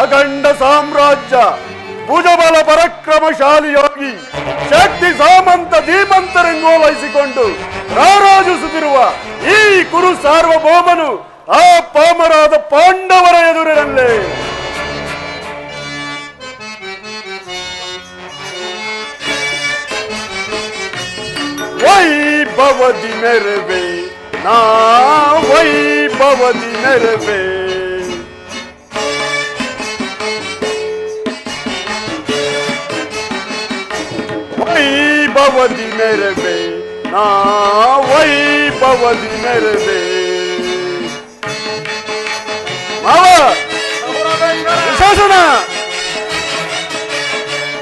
ಅಖಂಡ ಸಾಮ್ರಾಜ್ಯ ಭುಜಬಲ ಪರಾಕ್ರಮಶಾಲಿಯಾಗಿ ಶಕ್ತಿ ಸಾಮಂತ ಧೀಮಂತರೆಂಗೋಲೈಸಿಕೊಂಡು ರಾರಾಜಿಸುತ್ತಿರುವ ಈ ಕುರು ಸಾರ್ವಭೌಮನು ಆ ಪಾಮರಾದ ಪಾಂಡವರ ಎದುರಿನಲ್ಲೇ ವೈಭವದಿ ಮೆರವೆ ನಾ ವೈಭವದಿ ಮೆರವೆ ವೈಭವದಿ ಮೆರವೆ ನಾ ವೈಭವದಿ ಮೆರವೆ ಶಾಸನ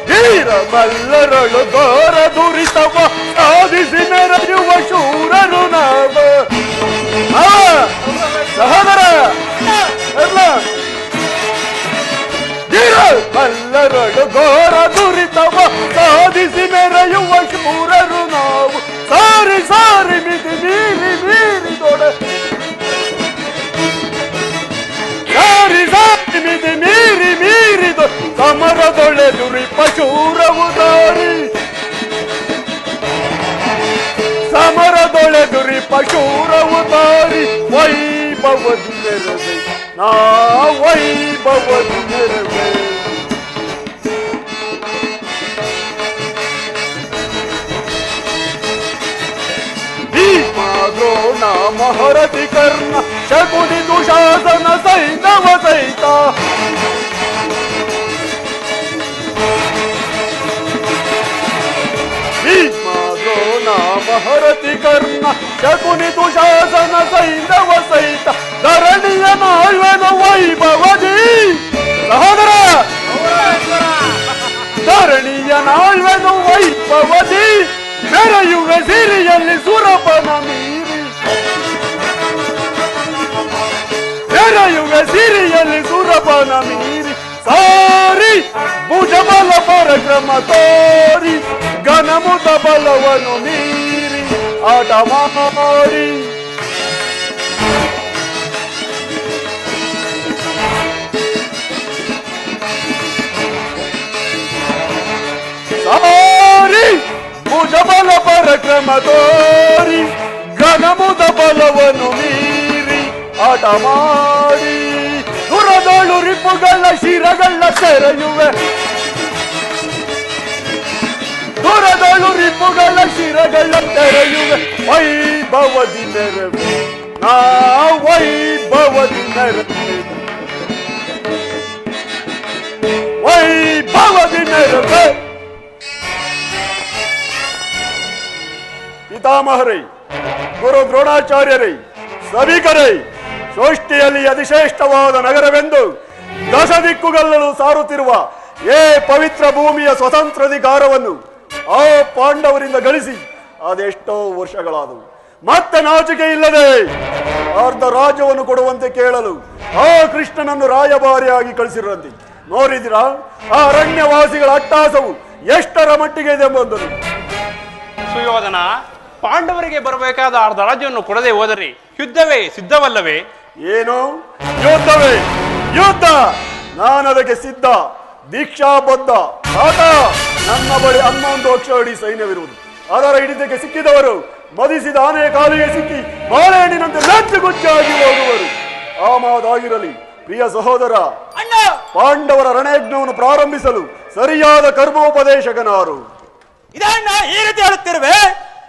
ವೀರ ಮಲ್ಲರಳು ಘೋರ ದುರಿತವ ಸಾಧಿಸಿ ಮೆರೆಯುವ ಶೂರರು ನಾವ ಸಹೋದರ ವೀರ ಮಲ್ಲರಳು ಘೋರ ದುರಿತವ ಸಾಧಿಸಿ ಮೆರೆಯುವ ಶೂರರು ನಾವು ಸಾರಿ ಸಾರಿ ಮಿತಿ ಮೀರಿ ಮೀರಿ ದೊಡ ಸಾರಿ ಸಾರಿ ಮಿತಿ ಮೀರಿ ಮೀರಿದ ಸಮರದೊಳೆ ದುರಿಪ ಶೂರವು ದಾರಿ ಸಮರದೊಳೆ ದುರಿಪ ಶೂರವು ದಾರಿ ವೈಭವದಿ ಮೆರವೆ ನಾ ವೈಭವದಿ ಮೆರವೆ ದ್ರೋಣ ಮಹರತಿ ಕರ್ಣ ಶಕುನಿ ದುಶಾಸನ ಸೈತವ ಸೈತ ಭೀಷ್ಮ ದ್ರೋಣ ಮಹರತಿ ಕರ್ಣ ಶಕುನಿ ದುಶಾಸನ ಸೈತವ ಸೈತ ಧರಣಿಯ ನಾಳ್ವನ ವೈಭವದಿ ಸಹೋದರ ಧರಣಿಯ ನಾಳ್ವನ ವೈಭವದಿ ಮೆರೆಯುವ ಸಿರಿಯಲ್ಲಿ ಸುರಪನ ಮೀರಿ ಮೆರೆಯುವ ಸಿರಿಯಲ್ಲಿ ಸುರಪನ ಮೀರಿ ಸಾರಿ ಭುಜಬಲ ಪರಾಕ್ರಮ ತೋರಿ ಘನಮುತ ಬಲವನ್ನು ಮೀರಿ ಆಟ ಮಾಡಿ ಸಾರಿ ಭುಜಬಲ ಪರಾಕ್ರಮ ತೋರಿ ಘನಮುದ ಬಲವನ್ನು ಮೀರಿ ಆಟ ಮಾಡಿ ದುರದೋಳು ರಿಪುಗಳ ಶಿರಗಳ ಸೆರೆಯುವೆ ದುರದಳು ರಿಪುಗಳ ಶಿರಗಳ ತೆರೆಯುವೆ ವೈಭವದಿ ನೆರವೆ ನಾ ವೈಭವದಿ ನೆರವೆ ವೈಭವದಿ ನೆರವೆ. ಪಿತಾಮಹರೇ, ಗುರು ದ್ರೋಣಾಚಾರ್ಯರೇ, ಸಭಿಕರೇ, ಸೃಷ್ಟಿಯಲ್ಲಿ ಅತಿಶ್ರೇಷ್ಠವಾದ ನಗರವೆಂದು ದಶ ದಿಕ್ಕುಗಳಲ್ಲೂ ಸಾರುತ್ತಿರುವ ಏ ಪವಿತ್ರ ಭೂಮಿಯ ಸ್ವತಂತ್ರಾಧಿಕಾರವನ್ನು ಆ ಪಾಂಡವರಿಂದ ಗಳಿಸಿ ಅದೆಷ್ಟೋ ವರ್ಷಗಳಾದವು. ಮತ್ತೆ ನಾಚಿಕೆ ಇಲ್ಲದೆ ಅರ್ಧ ರಾಜ್ಯವನ್ನು ಕೊಡುವಂತೆ ಕೇಳಲು ಆ ಕೃಷ್ಣನನ್ನು ರಾಯಭಾರಿಯಾಗಿ ಕಳಿಸಿರಂತೆ. ನೋಡಿದಿರಾ ಆ ಅರಣ್ಯವಾಸಿಗಳ ಅಟ್ಟಹಾಸವು ಎಷ್ಟರ ಮಟ್ಟಿಗೆ ಇದೆ ಎಂಬುದನ್ನು. ಸುಯೋಧನ, ಪಾಂಡವರಿಗೆ ಬರಬೇಕಾದ ಅರ್ಧ ರಾಜ್ಯವನ್ನು ಕೊಡದೆ ಹೋದರೆ ಯುದ್ಧವೇ ಸಿದ್ಧವಲ್ಲವೇ? ಏನು ಯುದ್ಧವೇ? ಯುದ್ಧ? ನಾನದಕ್ಕೆ ಸಿದ್ಧ, ದೀಕ್ಷಾಬದ್ಧ. ಆತ ನನ್ನ ಬಳಿ 11 ಅಕ್ಷೋಹಿಣಿ ಸೈನ್ಯವಿರುವುದು. ಅದರ ಹಿಡಿತಕ್ಕೆ ಸಿಕ್ಕಿದವರು ಮದಿಸಿದ ಆನೆಯ ಕಾಲಿಗೆ ಸಿಕ್ಕಿ ಬಾಳೆಹಣ್ಣಿನಂತೆ ನೆಚ್ಚುಗುಚ್ಚಾಗಿ ಹೋಗುವರು. ಆ ಮಾತಾಗಿರಲಿ ಪ್ರಿಯ ಸಹೋದರ, ಪಾಂಡವರ ರಣಯಜ್ಞವನ್ನು ಪ್ರಾರಂಭಿಸಲು ಸರಿಯಾದ ಕರ್ಮೋಪದೇಶಕನಾರು. ಇದನ್ನ ಈ ರೀತಿ ಹೇಳುತ್ತಿರುವೆ.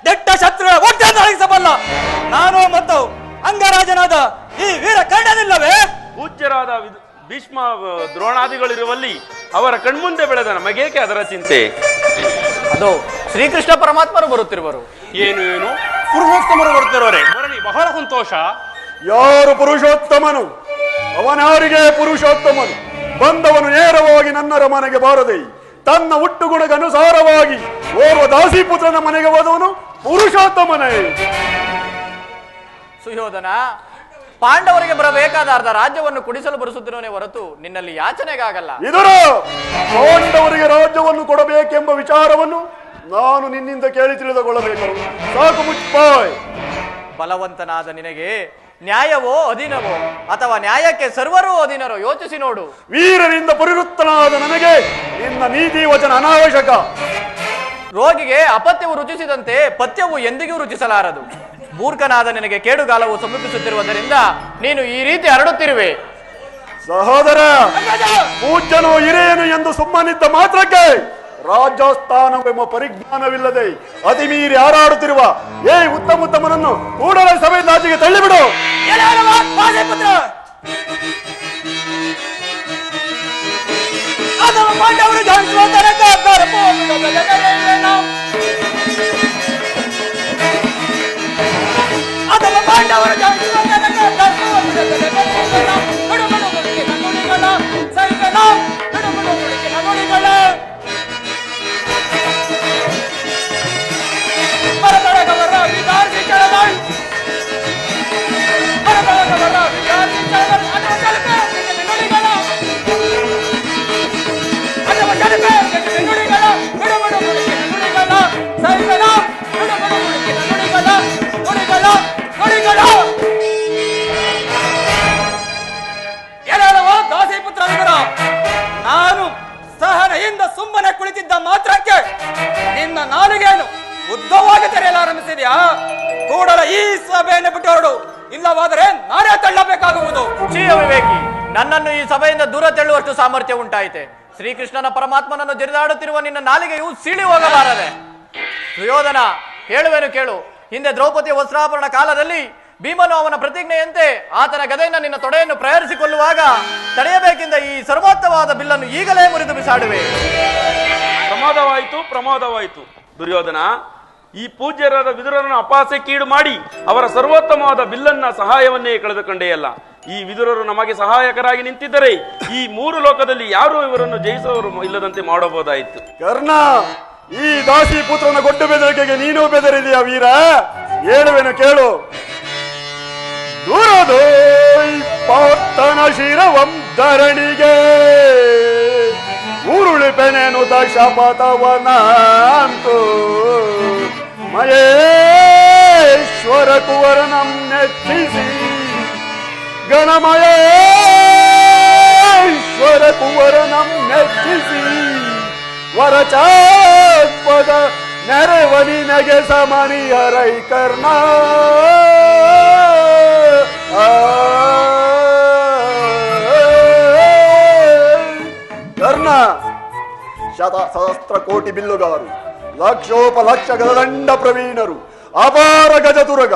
ದಟ್ಟ ಶತ್ರುಗಳ ಒಟ್ಟೆ ತೊಲಗಿಸಬಲ್ಲ ನಾನು ಮತ್ತು ಅಂಗರಾಜನಾದ ಈ ವೀರ ಕರ್ಣನಿಲ್ಲವೇ? ಪೂಜ್ಯರಾದ ಭೀಷ್ಮ ದ್ರೋಣಾದಿಗಳಿರುವಲ್ಲಿ ಅವರ ಕಣ್ಮುಂದೆ ಬೆಳೆದ ನಮಗೇಕೆ ಅದರ ಚಿಂತೆ? ಅದು ಶ್ರೀಕೃಷ್ಣ ಪರಮಾತ್ಮರು ಬರುತ್ತಿರುವರು. ಏನು ಏನು ಪುರುಷೋತ್ತಮರು ಬರುತ್ತಿರುವರೆ ಬರಲಿ, ಬಹಳ ಸಂತೋಷ. ಯಾರು ಪುರುಷೋತ್ತಮನು? ಅವನಾರಿಗೆ ಪುರುಷೋತ್ತಮನು. ಬಂದವನು ನೇರವಾಗಿ ನನ್ನರ ಮನೆಗೆ ಬಾರದೆ ತನ್ನ ಹುಟ್ಟುಗುಣಗನುಸಾರವಾಗಿ ಓರ್ವ ದಾಸಿಪುತ್ರನ ಮನೆಗೆ ಹೋದವನು ಪುರುಷೋತ್ತಮನೇ. ಸುಯೋಧನ, ಪಾಂಡವರಿಗೆ ಬರಬೇಕಾದ ಅರ್ಧ ರಾಜ್ಯವನ್ನು ಕುಡಿಸಲು ಬರೆಸುತ್ತಿರೋನೇ ಹೊರತು ನಿನ್ನಲ್ಲಿ ಯಾಚನೆಗಾಗಲ್ಲ. ಇದರ ಪಾಂಡವರಿಗೆ ರಾಜ್ಯವನ್ನು ಕೊಡಬೇಕೆಂಬ ವಿಚಾರವನ್ನು ನಾನು ನಿನ್ನಿಂದ ಕೇಳಿ ತಿಳಿದುಕೊಳ್ಳಬೇಕು. ಸಾಕು ಮುಚ್ಪಾಯ್. ಬಲವಂತನಾದ ನಿನಗೆ ನ್ಯಾಯವೋ ಅಧೀನವೋ ಅಥವಾ ನ್ಯಾಯಕ್ಕೆ ಸರ್ವರೂ ಅಧೀನರೋ ಯೋಚಿಸಿ ನೋಡು. ವೀರರಿಂದ ಪರಿವೃತ್ತನಾದ ನನಗೆ ನಿನ್ನ ನೀತಿ ವಚನ ಅನಾವಶ್ಯಕ. ರೋಗಿಗೆ ಅಪತ್ಯವು ರುಚಿಸಿದಂತೆ ಪಥ್ಯವು ಎಂದಿಗೂ ರುಚಿಸಲಾರದು. ಮೂರ್ಖನಾದ ನಿನಗೆ ಕೇಡುಗಾಲವು ಸಮೀಪಿಸುತ್ತಿರುವುದರಿಂದ ನೀನು ಈ ರೀತಿ ಹರಡುತ್ತಿರುವೆ. ಸಹೋದರ, ಪೂಜ್ಯನು ಹಿರಿಯನು ಎಂದು ಸುಮ್ಮನಿದ್ದ ಮಾತ್ರಕ್ಕೆ ರಾಜಸ್ಥಾನವೆಂಬ ಪರಿಜ್ಞಾನವಿಲ್ಲದೆ ಅತಿ ಮೀರಿ ಹಾರಾಡುತ್ತಿರುವ ಏ ಉತ್ತಮನನ್ನು ಕೂಡಲೇ ಸಭೆಯಿಂದ ಆಚೆಗೆ ತಳ್ಳಿಬಿಡು. ಪಾಂಡವರು ಜಯಿಸುವ ತನಕ ಅಥವಾ ಪಾಂಡವರು ಜಯಿಸುವ ತನಕ ನಾನು ಸಹನೆಯಿಂದ ಸುಮ್ಮನೆ ಕುಳಿತಿದ್ದ ಮಾತ್ರಕ್ಕೆ ನಿನ್ನ ನಾಲಿಗೆಯನ್ನು ಉದ್ದವಾಗಿ ತೆರೆಯಲಾರಂಭಿಸಿದ್ಯಾ? ಕೂಡಲೇ ಈ ಸಭೆಯನ್ನು ಬಿಟ್ಟು ಹೊರಡು, ಇಲ್ಲವಾದರೆ ನಾನೇ ತಳ್ಳಬೇಕಾಗುವುದು. ಶ್ರೀಯ ವಿವೇಕಿ, ನನ್ನನ್ನು ಈ ಸಭೆಯಿಂದ ದೂರ ತೆಳ್ಳುವಷ್ಟು ಸಾಮರ್ಥ್ಯ ಉಂಟಾಯಿತೆ. ಶ್ರೀಕೃಷ್ಣನ ಪರಮಾತ್ಮನನ್ನು ಜರಿದಾಡುತ್ತಿರುವ ನಿನ್ನ ನಾಲಿಗೆಯು ಸೀಳಿ ಹೋಗಬಾರದೆ. ಸುಯೋಧನ, ಹೇಳುವೆನು ಕೇಳು. ಹಿಂದೆ ದ್ರೌಪದಿಯ ವಸ್ತ್ರಾಭರಣ ಕಾಲದಲ್ಲಿ ಭೀಮನು ಅವನ ಪ್ರತಿಜ್ಞೆಯಂತೆ ಆತನ ಗದೆಯಿಂದ ನಿನ್ನ ತೊಡೆಯನ್ನು ಪ್ರಯತ್ನಿಸಿಕೊಳ್ಳುವಾಗ ತಡೆಯಬೇಕೆಂದ ಈ ಸರ್ವೋತ್ತಮವಾದ ಬಿಲ್ಲನ್ನು ಈಗಲೇ ಮುರಿದು ಬಿಸಾಡುವೆ. ಪ್ರಮಾದವಾಯಿತು ದುರ್ಯೋಧನ. ಈ ಪೂಜ್ಯರಾದ ವಿದುರರನ್ನು ಅಪಾಸೆಕ್ಕೀಡು ಮಾಡಿ ಅವರ ಸರ್ವೋತ್ತಮವಾದ ಬಿಲ್ಲನ್ನ ಸಹಾಯವನ್ನೇ ಕಳೆದುಕೊಂಡೇಯಲ್ಲ. ಈ ವಿದುರರು ನಮಗೆ ಸಹಾಯಕರಾಗಿ ನಿಂತಿದ್ದರೆ ಈ 3 ಲೋಕದಲ್ಲಿ ಯಾರು ಇವರನ್ನು ಜಯಿಸುವವರು ಇಲ್ಲದಂತೆ ಮಾಡಬಹುದಾಯಿತು. ಕರ್ಣ, ಈ ದಾಸಿ ಪುತ್ರನ ಗೊಡ್ಡು ಬೆದರಿಕೆಗೆ ನೀನು ಬೆದರಿದೆಯ ವೀರ? ಹೇಳುವೆನು ಕೇಳು. ದುರದೋಯ್ ಪಾರ್ಥನ ಶಿರವಂ ಧರಣಿಗೆ ಉರುಳಿಪೆನೇನು ಶಪಥವನಂತು ಮಹೇಶ್ವರ ಕುವರನಂ ನೆಚ್ಚಿಸಿ ಗಣಮಯೇಶ್ವರ ಕುವರನಂ ನೆಚ್ಚಿಸಿ ವರಚಾತ್ಪದ ನೆರವನಿನಗೆ ಸಮನಿಹರೈ ಕರ್ಣ. ಕರ್ಣ, ಸಹಸ್ರ ಕೋಟಿ ಬಿಲ್ಲುಗಾರು, ಲಕ್ಷೋಪಲಕ್ಷ ಗದದಂಡ ಪ್ರವೀಣರು, ಅಪಾರ ಗಜದುರ್ಗ,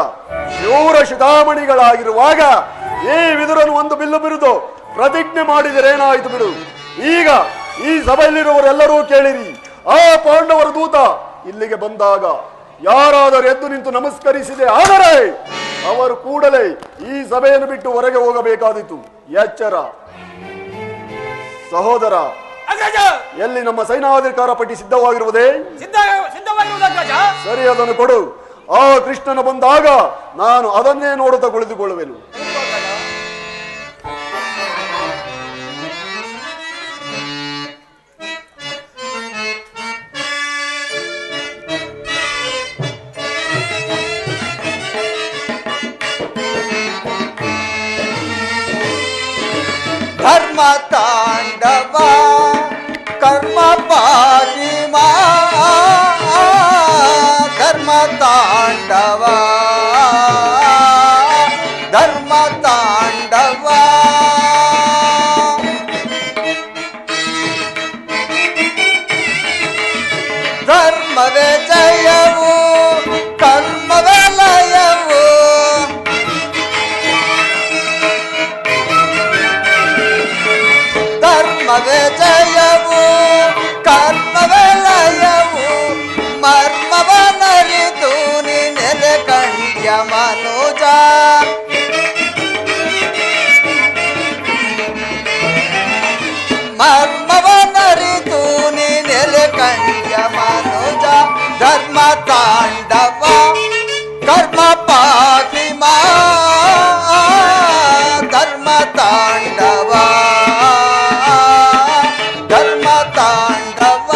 ಶೂರ ಶಿಖಾಮಣಿಗಳಾಗಿರುವಾಗ ಈ ವಿದುರನು ಒಂದು ಬಿಲ್ಲು ಬಿರುದು ಪ್ರತಿಜ್ಞೆ ಮಾಡಿದರೇನಾಯಿತು ಬಿಡು. ಈಗ ಈ ಸಭೆಯಲ್ಲಿರುವವರೆಲ್ಲರೂ ಕೇಳಿರಿ, ಆ ಪಾಂಡವರ ದೂತ ಇಲ್ಲಿಗೆ ಬಂದಾಗ ಯಾರಾದರೂ ಎದ್ದು ನಿಂತು ನಮಸ್ಕರಿಸಿದೆ ಆದರೆ ಅವರು ಕೂಡಲೇ ಈ ಸಭೆಯನ್ನು ಬಿಟ್ಟು ಹೊರಗೆ ಹೋಗಬೇಕಾದೀತು. ಎಚ್ಚರ. ಸಹೋದರ, ಅಗ್ರಜ, ಎಲ್ಲಿ ನಮ್ಮ ಸೈನಾಧಿಕಾರ ಪಟ್ಟಿ ಸಿದ್ಧವಾಗಿರುವುದೇ? ಸಿದ್ಧವಾಗಿರುವುದು ಅಗ್ರಜ. ಸರಿ, ಅದನ್ನು ಕೊಡು. ಆ ಕೃಷ್ಣನ ಬಂದಾಗ ನಾನು ಅದನ್ನೇ ನೋಡುತ್ತಾ ಕುಳಿತುಕೊಳ್ಳುವೆನು. ಧರ್ಮ ತಾಂಡವ ಕರ್ಮ ಪಾಲಿಮಾ, ಧರ್ಮ ತಾಂಡವ ಧರ್ಮ ತಾಂಡವ. ಧರ್ಮವೇ ಜಯವು ಕರ್ಮವೇ ಲಯವು, ಧರ್ಮವೇ ಜಯವು ಕರ್ಮವೇ ಲಯವು. ಮರ್ಮವನರಿತು ನೀ ನೆಲೆ ಕಂಡ್ಯ ಮನುಜ, ಮರ್ಮವನರಿತು ನೀ ನೆಲೆ ಕಂಡ್ಯ ಮನುಜ. ಧರ್ಮ ತಾಂಡವ ಕರ್ಮ ಪಾಹಿಮಾ, ಧರ್ಮ ತಾಂಡವ ಧರ್ಮ ತಾಂಡವ.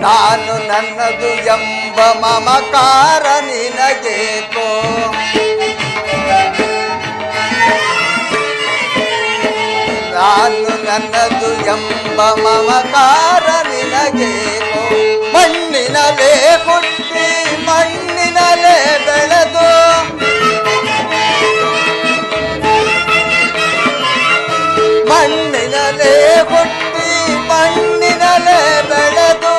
ನಾನು ನನ್ನದು ಎಂಬ ಮಮಕಾರ ನಿನಗೇಕೋ, ನಾನು ನನ್ನದು ಎಂಬ ಮಮಕಾರ ನಿನಗೇಕೋ. ಮಣ್ಣಿನಲೇ ಹುಟ್ಟಿ ಮಣ್ಣಿನಲೇ ಬೆಳೆದು, ಮಣ್ಣಿನಲೇ ಹುಟ್ಟಿ ಮಣ್ಣಿನಲೇ ಬೆಳೆದು,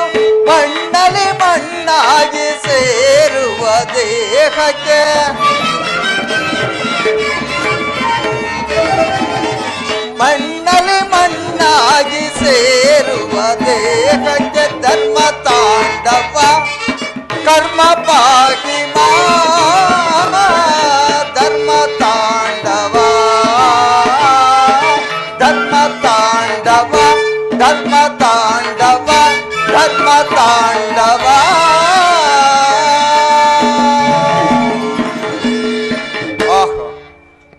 ಮಣ್ಣಲ್ಲಿ ಮಣ್ಣಾಗಿ ಸೇರುವ ದೇಹಕ್ಕೆ, ಮಣ್ಣಲ್ಲಿ ಮಣ್ಣಾಗಿ ಸೇರುವ ದೇಹಕ್ಕೆ. ಧರ್ಮ ತಾಂಡವ ಕರ್ಮ ಪಾಹಿಮಾ, ಧರ್ಮ ತಾಂಡವ ಧರ್ಮ ತಾಂಡವ ಧರ್ಮ ತಾಂಡವ ಧರ್ಮ ತಾಂಡವ.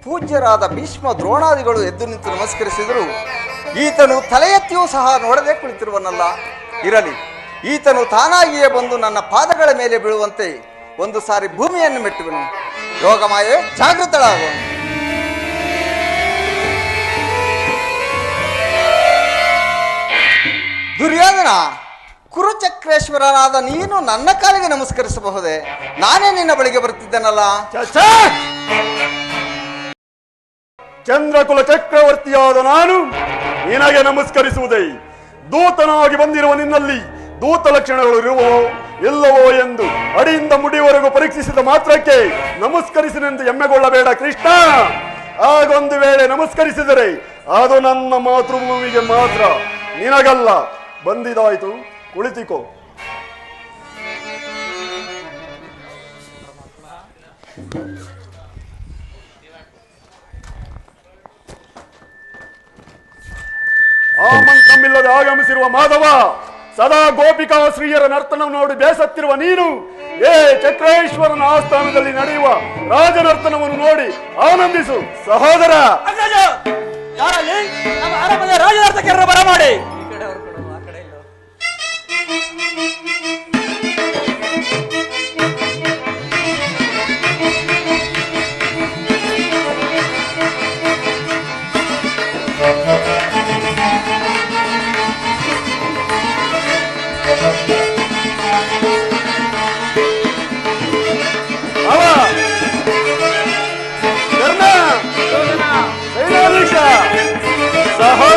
ಪೂಜ್ಯರಾದ ಭೀಷ್ಮ ದ್ರೋಣಾದಿಗಳು ಎದ್ದು ನಿಂತು ನಮಸ್ಕರಿಸಿದರು. ಈತನು ತಲೆ ಎತ್ತಿಯೂ ಸಹ ನೋಡದೆ ಕುಳಿತಿರುವನಲ್ಲ. ಇರಲಿ, ಈತನು ತಾನಾಗಿಯೇ ಬಂದು ನನ್ನ ಪಾದಗಳ ಮೇಲೆ ಬೀಳುವಂತೆ ಒಂದು ಸಾರಿ ಭೂಮಿಯನ್ನು ಮೆಟ್ಟುವನು. ಯೋಗಮಾಯೆ ಜಾಗೃತಳಾಗುವನು. ದುರ್ಯೋಧನ, ಕುರುಚಕ್ರೇಶ್ವರನಾದ ನೀನು ನನ್ನ ಕಾಲಿಗೆ ನಮಸ್ಕರಿಸಬಹುದೇ? ನಾನೇ ನಿನ್ನ ಬಳಿಗೆ ಬರುತ್ತಿದ್ದೇನಲ್ಲ. ಚಂದ್ರಕುಲ ಚಕ್ರವರ್ತಿಯಾದ ನಾನು ನಿನಗೆ ನಮಸ್ಕರಿಸುವುದೇ? ದೂತನಾಗಿ ಬಂದಿರುವ ನಿನ್ನಲ್ಲಿ ದೂತ ಲಕ್ಷಣಗಳು ಇರುವವೋ ಇಲ್ಲವೋ ಎಂದು ಅಡಿಯಿಂದ ಮುಡಿಯವರೆಗೂ ಪರೀಕ್ಷಿಸಿದ ಮಾತ್ರಕ್ಕೆ ನಮಸ್ಕರಿಸಿನೆಂದು ಹೆಮ್ಮೆಗೊಳ್ಳಬೇಡ ಕೃಷ್ಣ. ಆಗೊಂದು ವೇಳೆ ನಮಸ್ಕರಿಸಿದರೆ ಅದು ನನ್ನ ಮಾತೃಭೂಮಿಗೆ ಮಾತ್ರ, ನಿನಗಲ್ಲ. ಬಂದಿದಾಯ್ತು, ಕುಳಿತಿಕೋ. ಆಮಂತ್ರಮಿಲ್ಲದೆ ಆಗಮಿಸಿರುವ ಮಾಧವ, ಸದಾ ಗೋಪಿಕಾ ಶ್ರೀಯರ ನರ್ತನ ನೋಡಿ ಬೇಸತ್ತಿರುವ ನೀನು ಏ ಚಕ್ರೇಶ್ವರನ ಆಸ್ಥಾನದಲ್ಲಿ ನಡೆಯುವ ರಾಜನರ್ತನವನ್ನು ನೋಡಿ ಆನಂದಿಸು ಸಹೋದರ. ಅಗ್ರಜ, ಯಾರಲ್ಲಿ ನಮ್ಮ ಅರಮನೆ ರಾಜನರ್ತಕರನ್ನು ಬರಮಾಡಿ. ಸಹೋದರ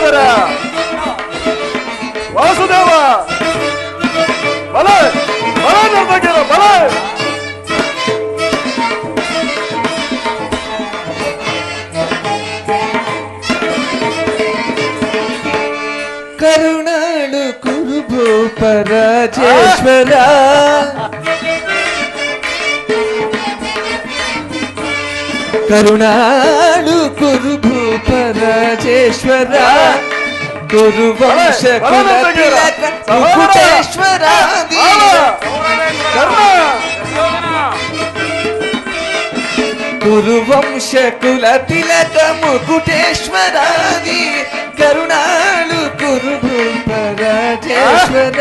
ರಾಜೇಶ್ವರ ಕರುಣಾಳು ಕುರುಭೂಪ ರಾಜೇಶ್ವರ ಕುರುವಂಶ ಕುಲ ತಿಲಕ ಮುಕುಟೇಶ್ವರ ಕುರುವಂಶ ಕುಲ ತಿಲಕ ಮುಕುಟೇಶ್ವರಾದಿ ಕರುಣಾಳು ಕುರುಭೂಪ ರಾಜೇಶ್ವರ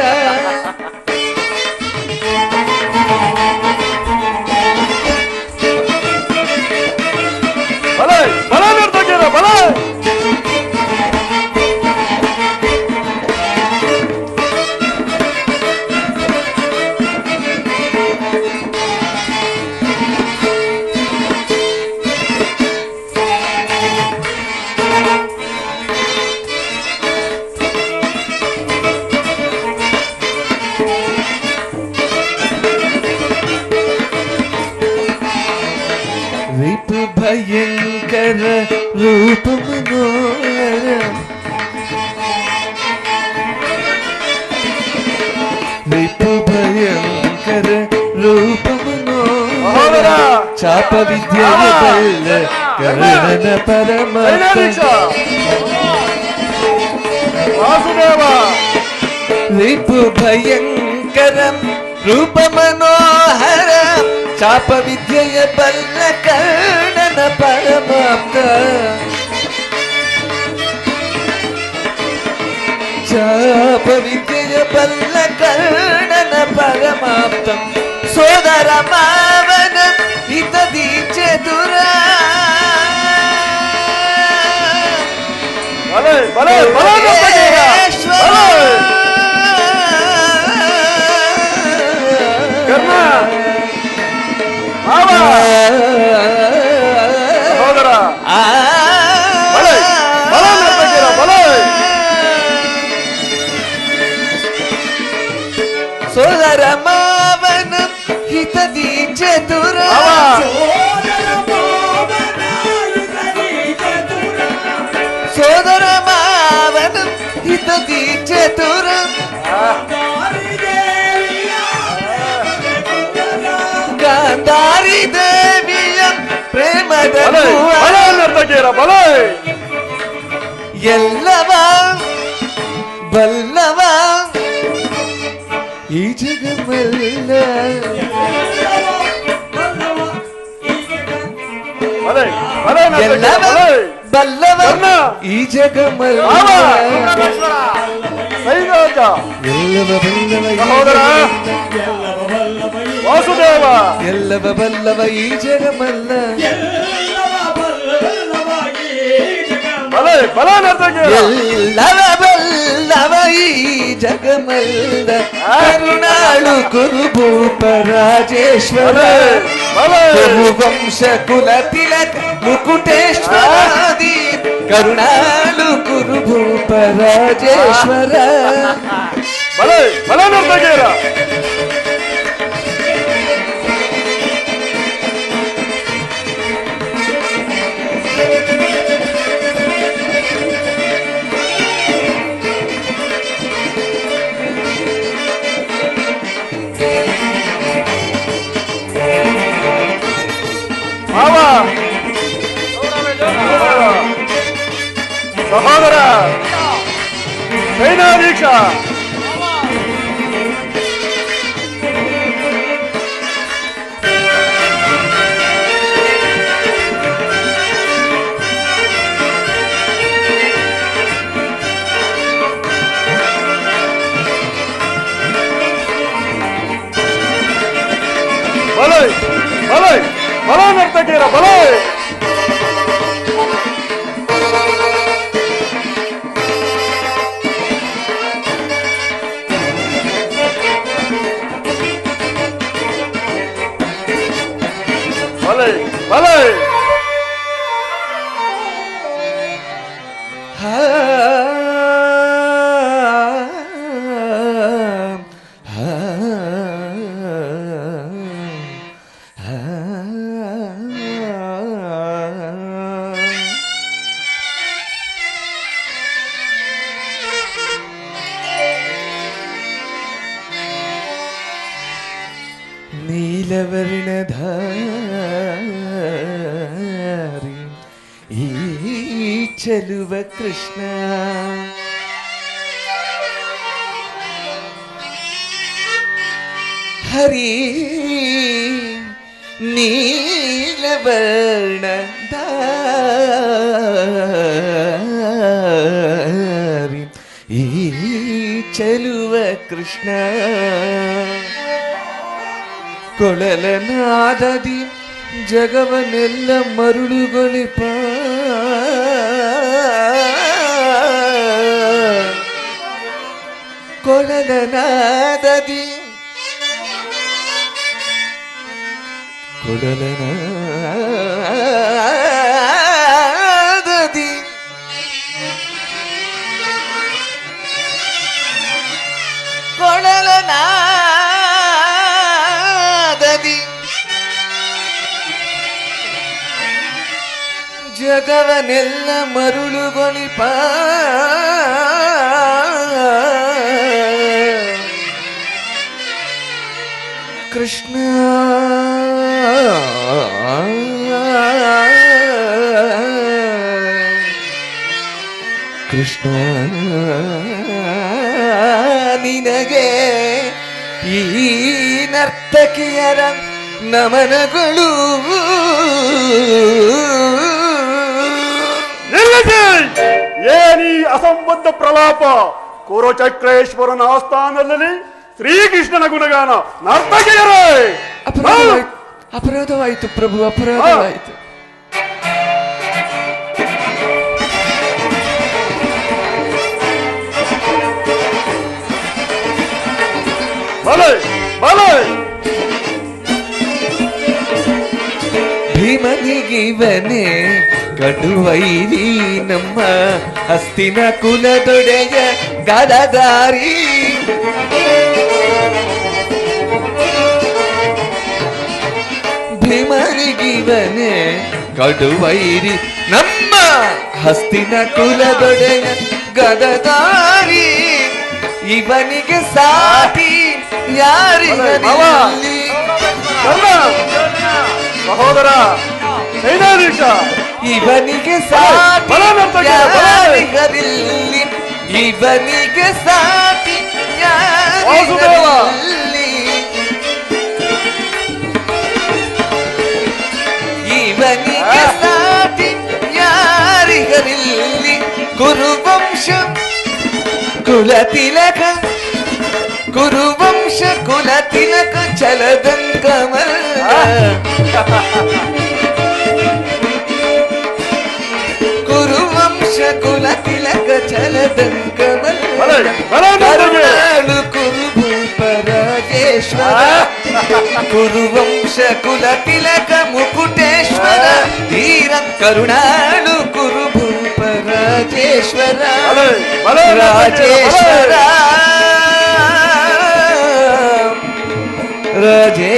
रिपु भयंकर रूप मनोहर रिपु भयंकर रूप मनोहर चाप विद्या बल करण परमात्मा रिपु भयंकर रूप मनोहर चाप विद्येय बल्ल कर्णन परमाप्त चाप विद्येय बल्ल कर्णन परमाप्तं सोदर मावन इतदी चतुर ಸೋದರ ಮಾವನ ಹಿತದಿ ಚತುರ ಸೋದರ ಮಾವನ ಹಿತದಿ ಚತುರ ಗಾಂಧಾರಿ ದೇವಿಯ ಪ್ರೇಮದ ಎಲ್ಲವ ಬಲ್ಲವ ಈ ಜಗಮಲ್ಲ ಎಲ್ಲವ ಬಲ್ಲವ ಈ ಜಗಮಲ್ಲ ಎಲ್ಲವ ಬಲ್ಲವ ವಾಸುದೇವ ಎಲ್ಲವ ಬಲ್ಲವ ಈ ಜಗಮಲ್ಲ ಎಲ್ಲವ ಬಲ್ಲವ ಈ ಜಗಮಲ್ಲ ಕರುಣಾಳು ಕುರುಭೂಪ ರಾಜೇಶ್ವರ ಕುರುವಂಶ ಕುಲ ತಿಲಕ ಮುಕುಟೇಶ್ವರಾದಿ ಕರುಣಾಳು ಕುರುಭೂಪ ರಾಜೇಶ್ವರ ಸಹೋದರ ಸೈನಾಧೀಕ್ಷ ಬಲೈ ಬಲೈ ಬಲ ನರ್ತಕೀರ ಬಲೈ Vale. ನೀಲವರ್ಣಧಾರಿ ಈ ಚೆಲುವ ಕೃಷ್ಣ ಹರಿ ನೀಲವರ್ಣಧಾರಿ ಈ ಚೆಲುವ ಕೃಷ್ಣ ಕೊಳಲನಾದದಿ ಜಗವನ್ನೆಲ್ಲ ಮರುಳುಗೊಳಿಪ ಕೊಳಲನಾದದಿ ಕೊಳಲನಾದದಿ ಕೊಳಲನಾದದಿ ಜಗವನೆಲ್ಲ ಮರುಳುಗೊಳಿಪ ಕೃಷ್ಣ ಕೃಷ್ಣ ನಿನಗೆ ಈ ನರ್ತಕಿಯರ ನಮನಗಳು ಏನಿ ಅಸಂಬದ್ಧ ಪ್ರಲಾಪ ಕುರುಚಕ್ರೇಶ್ವರನ ಆಸ್ಥಾನದಲ್ಲಿ ಶ್ರೀಕೃಷ್ಣನ ಗುಣಗಾನ ನರ್ತಕಿಯರೇ ಅಪರಾಧವಾಯಿತು ಪ್ರಭು, ಅಪರಾಧವಾಯಿತು. ಭೀಮನಿಗಿವನೇ ಕಡುವೈರಿ ನಮ್ಮ ಹಸ್ತಿನ ಕುಲದೊಡೆಯ ಗದದಾರಿ ಭೀಮನಿಗಿವನೇ ಕಡುವೈರಿ ನಮ್ಮ ಹಸ್ತಿನ ಕುಲದೊಡೆಯ ಗದದಾರಿ ಇವನಿಗೆ ಸಾಟಿ ಯಾರಿಗಲಿ ಸಹೋದರ ಸೈನಾಧೀಶ ಇವನಿಗೆ ಸಾಟಿ ಯಾರಿಗರಿಲ್ಲಿ ಇವನಿಗೆ ಸಾಟಿ ಯಾರಿಗರಿಲ್ಲಿ ಇವನಿಗೆ ಸಾಟಿ ಯಾರಿಗರಿಲ್ಲಿ ಕುರುವಂಶ ಕುಲತಿಲಕ ಕುರುವಂಶ ಕುಲತಿಲಕ ಚಲದಂಗಮಲ್ಲ ಕುರುವಂಶ ಕುಲತಿಲಕ ಚಲದಂಗಮಲ್ಲ ಕರುಣಾಳು ಕುರುಭೂಪ ರಾಜೇಶ್ವರ ಕುರುವಂಶ ಕುಲತಿಲಕ ಮುಕುಟೇಶ್ವರ ಧೀರ ಕರುಣಾಳು ಕುರುಭೂಪ ರಾಜೇಶ್ವರ ರಾಜೇಶ್ವರ ರಾಜೇ